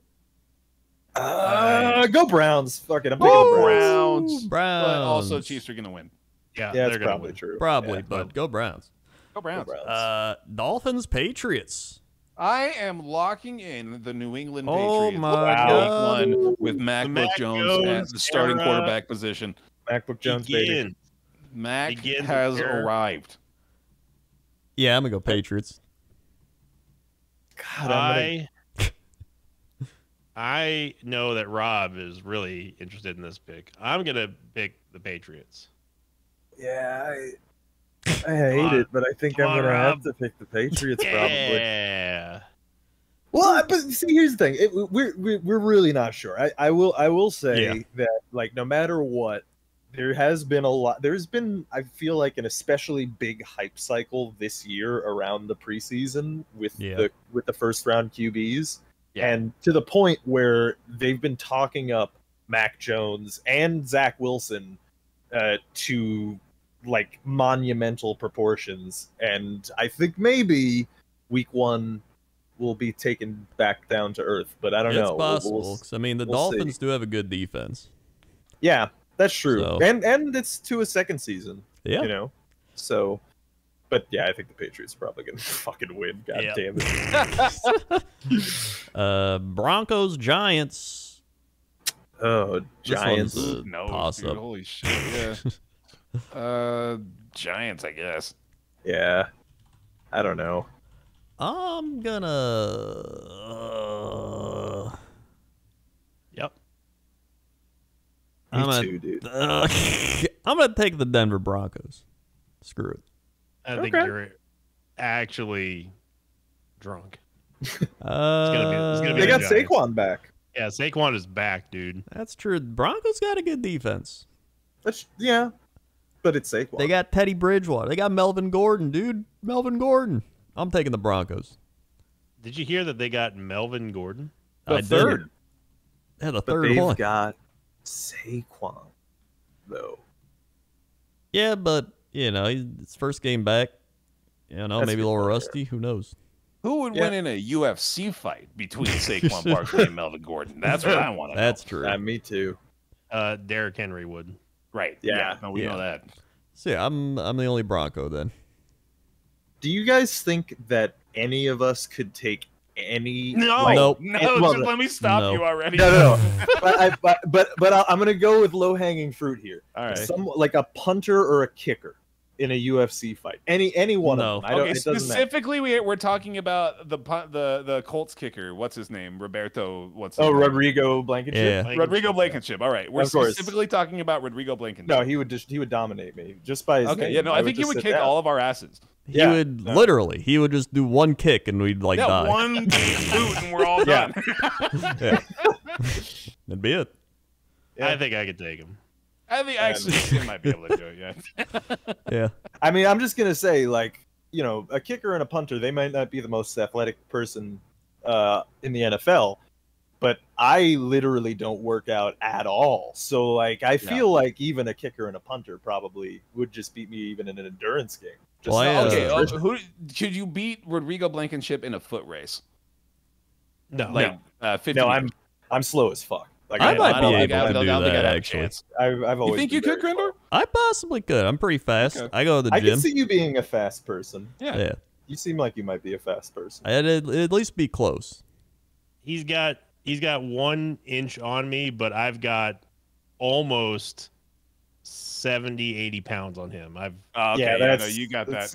Go Browns. Fuck it. I'm picking Go the Browns. Browns. Browns. But also, Chiefs are going to win. Yeah, Yeah, they're it's gonna probably win. true. Probably, Yeah, but go Browns. Go go Browns. Browns. Dolphins Patriots. I am locking in the New England Oh Patriots my for God. week 1 with MacBook Mac Jones at Jones the starting era. quarterback position. MacBook Jones, baby. Begin. Mac Begins has with error. arrived. Yeah, I'm gonna go Patriots. God, I know that Rob is really interested in this pick. I'm gonna pick the Patriots. yeah, I hate it, but I think Come I'm on, gonna have Rob. to pick the Patriots probably. Yeah. Well, but see, here's the thing: we're really not sure. I will say Yeah. that, like, no matter what, there has been a lot. There's been, I feel like, an especially big hype cycle this year around the preseason with Yeah. the first round QBs, Yeah. and to the point where they've been talking up Mac Jones and Zach Wilson to like monumental proportions, and I think maybe week 1 will be taken back down to earth, but I don't It's know. possible. 'Cause, I mean, the we'll see. Dolphins do have a good defense. Yeah, that's true. So- And it's to a second season, Yeah. you know. So, but yeah, I think the Patriots are probably gonna fucking win. God Yeah. damn it. Broncos Giants. Oh, This Giants. one's a No, toss dude, up. holy shit, yeah. Giants, I guess. Yeah, I don't know. I'm gonna. Yep. Me I'm gonna- too, dude. I'm gonna take the Denver Broncos. Screw it. I think Okay. you're actually drunk. It's gonna be They the got Giants. Saquon back. Yeah, Saquon is back, dude. That's true. Broncos got a good defense. Yeah, but it's Saquon. They got Teddy Bridgewater. They got Melvin Gordon, dude. Melvin Gordon. I'm taking the Broncos. Did you hear that they got Melvin Gordon? The I did. third. Yeah, the But third they've one. got Saquon, though. Yeah, but you know, his first game back. You know, That's maybe a good little point, rusty. Who knows? Who would Yeah. win in a UFC fight between Saquon Barkley and Melvin Gordon? That's what I want to know. That's true. Me too. Derrick Henry would. Right. Yeah. No, we know that. So yeah, I'm the only Bronco then. Do you guys think that any of us could take any? No, Nope. just let me stop No. you already. No. but I'm gonna go with low hanging fruit here. All right. Like a punter or a kicker in a UFC fight. Any one No. of them. Okay, It doesn't matter. specifically, we're talking about the Colts kicker. What's his name? Roberto. What's his Oh, name? Rodrigo Blankenship. Yeah. Rodrigo Blankenship. All right, we're Of course. specifically talking about Rodrigo Blankenship. No, he would dominate me just by his Okay, name. yeah, no, I would think he just would sit kick down. all of our asses. He Yeah, would no. literally, he would just do one kick and we'd like Yeah, die. one boot and we're all Yeah. done. Yeah. That'd be it. Yeah. I think I could take him. I think actually Tim might be able to do it. Yeah. Yeah. I mean, I'm just gonna say, like, you know, a kicker and a punter, they might not be the most athletic person in the NFL, but I literally don't work out at all. So, like, I feel like even a kicker and a punter probably would just beat me even in an endurance game. Just Well, not- Okay, Yeah. who could you beat Rodrigo Blankenship in a foot race? No. Like 50 no, meters. I'm slow as fuck. Like, I might I be don't able think to I do don't think I'd that, have a actually. chance. I've always. You think you been could, very Grindor? I possibly could. I'm pretty fast. Okay. I go to the I gym. can see you being a fast person. Yeah. You seem like you might be a fast person. I'd at least be close. He's got 1 inch on me, but I've got almost 70, 80 pounds on him. Okay, Yeah, no, that's- you got that.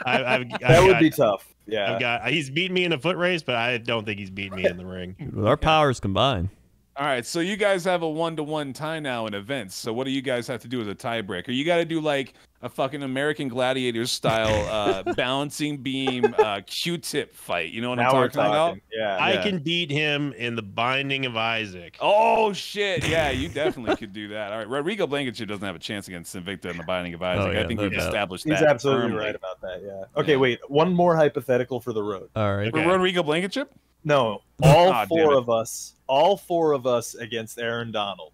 I've That would got, be tough. Yeah. I've got. He's beaten me in a foot race, but I don't think he's beaten me in the ring. With our powers combined. All right, so you guys have a 1-to-1 tie now in events. So what do you guys have to do as a tiebreaker? You got to do like a fucking American Gladiators style balancing beam Q-tip fight. You know what Now I'm we're talking about? talking. Yeah. I Yeah. can beat him in the Binding of Isaac. Oh shit! Yeah, you definitely could do that. All right, Rodrigo Blankenship doesn't have a chance against Invicta in the Binding of Isaac. yeah, I think no we've doubt. established He's that. absolutely firmly. right about that. Yeah. Okay, Yeah. wait. One more hypothetical for the road. All right. Okay. Rodrigo Blankenship? No, all Ah, damn four it. of us. All four of us against Aaron Donald.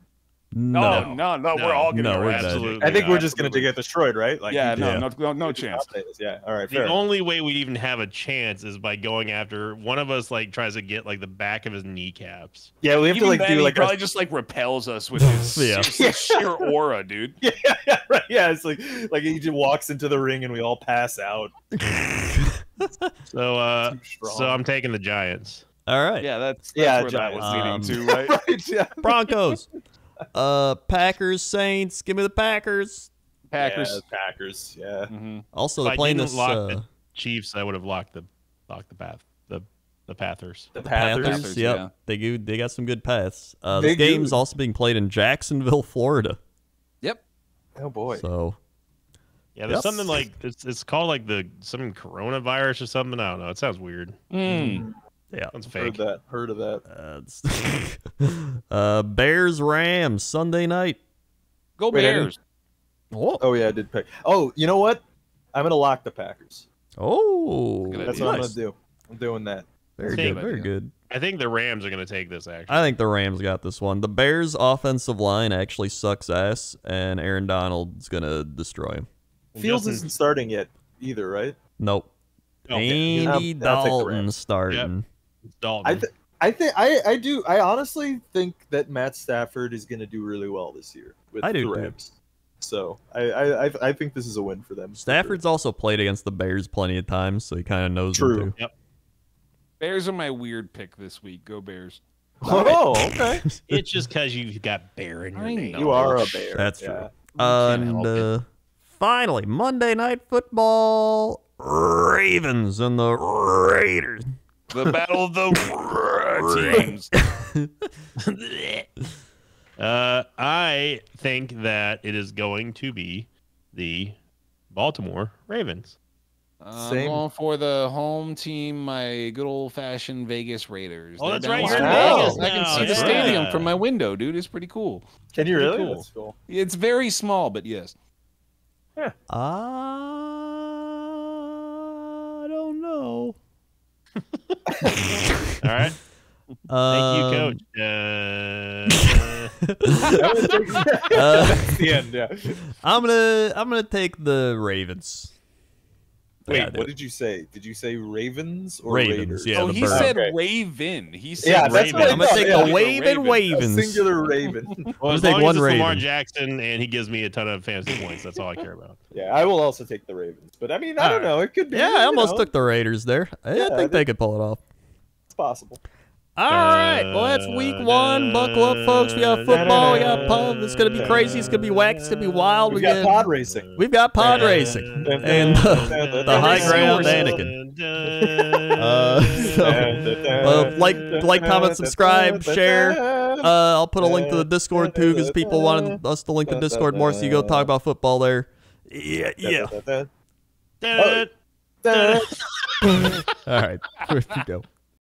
No, we're all gonna No, get we're wrecked. dead. Absolutely. I think not. we're just gonna get destroyed, right? Like, Yeah, you no, Yeah. no just chance. update us. Yeah. All right. The Fair. only way we'd even have a chance is by going after one of us. Like tries to get like the back of his kneecaps. Yeah, we have Even to like then, do he like probably just like repels us with his Yeah. sheer aura, dude. yeah, right. Yeah, it's like he just walks into the ring and we all pass out. So Too strong. so I'm taking the Giants. All right. Yeah, that's Yeah, where that was Giants. leading to, right? right. Yeah. Broncos. Packers, Saints. Give me the Packers. Packers. Yeah, Packers. Yeah. Mhm. Also, If they're I playing didn't this. lock the Chiefs, I would have locked the Pathers. The Panthers. Panthers, Yep. yeah. They got some good paths. They This do. game's also being played in Jacksonville, Florida. Yep. Oh boy. So Yeah, there's Yes. something like it's called like some coronavirus or something. I don't know. It sounds weird. Mm. yeah. Sounds Heard fake. that. Heard of that. Bears Rams Sunday night. Go Wait, I Bears. Oh yeah, I did pick. Oh, you know what? I'm gonna lock the Packers. Oh, Good That's idea. what I'm nice. gonna do. I'm doing that. Very Think- good. Very good. I think the Rams are going to take this. Actually, I think the Rams got this one. The Bears' offensive line actually sucks ass, and Aaron Donald's gonna destroy him. Fields Justin- isn't starting yet either, right? Nope. Okay. Andy I'll take the Dalton Rams. starting. Dalton. I honestly think that Matt Stafford is gonna do really well this year with I do, the too. Rams. So I think this is a win for them. for Stafford's also played against the Bears plenty of times, so he kind of knows True. them too. Bears are my weird pick this week. Go Bears. sure. Oh, okay. It's just because you've got Bear in your I name. know. You are a bear. That's yeah. true. Can't And help it. finally, Monday Night Football, Ravens and the Raiders. The battle of the teams. I think that it is going to be the Baltimore Ravens. I'm Same. going for the home team, my good old fashioned Vegas Raiders. Oh, They're that's down right, the you're in street. Vegas I can now, see the that's stadium right. from my window, dude. It's pretty cool. Can you really? Cool. That's cool. It's very small, but yes. I don't know. All right. Thank you, Coach. That's the end. Yeah. I'm gonna take the Ravens. Wait, gotta do what it. did you say? Did you say Ravens or Ravens, Raiders? yeah. Oh, the he bird. said Okay. Raven. He said Yeah, that's Raven. what I I'm gonna thought, take yeah. the Waving A Ravens. singular Raven. Well, as We'll take long one as it's Lamar Raven. Jackson and he gives me a ton of fantasy points, that's all I care about. Yeah, I will also take the Ravens. But I mean, I don't Alright. know. It could be. Yeah, I you almost know, took the Raiders there. I Yeah, think they could pull it off. It's possible. All right, well that's week 1. Buckle up, folks. We got football. We got pub. It's gonna be crazy. It's gonna be whack. It's gonna be wild. We've got pod racing. We've got pod racing and the high ground Anakin. Like, comment, subscribe, share. I'll put a link to the Discord too because people wanted us to link the Discord more, so you go talk about football there. Yeah. All right, here we go.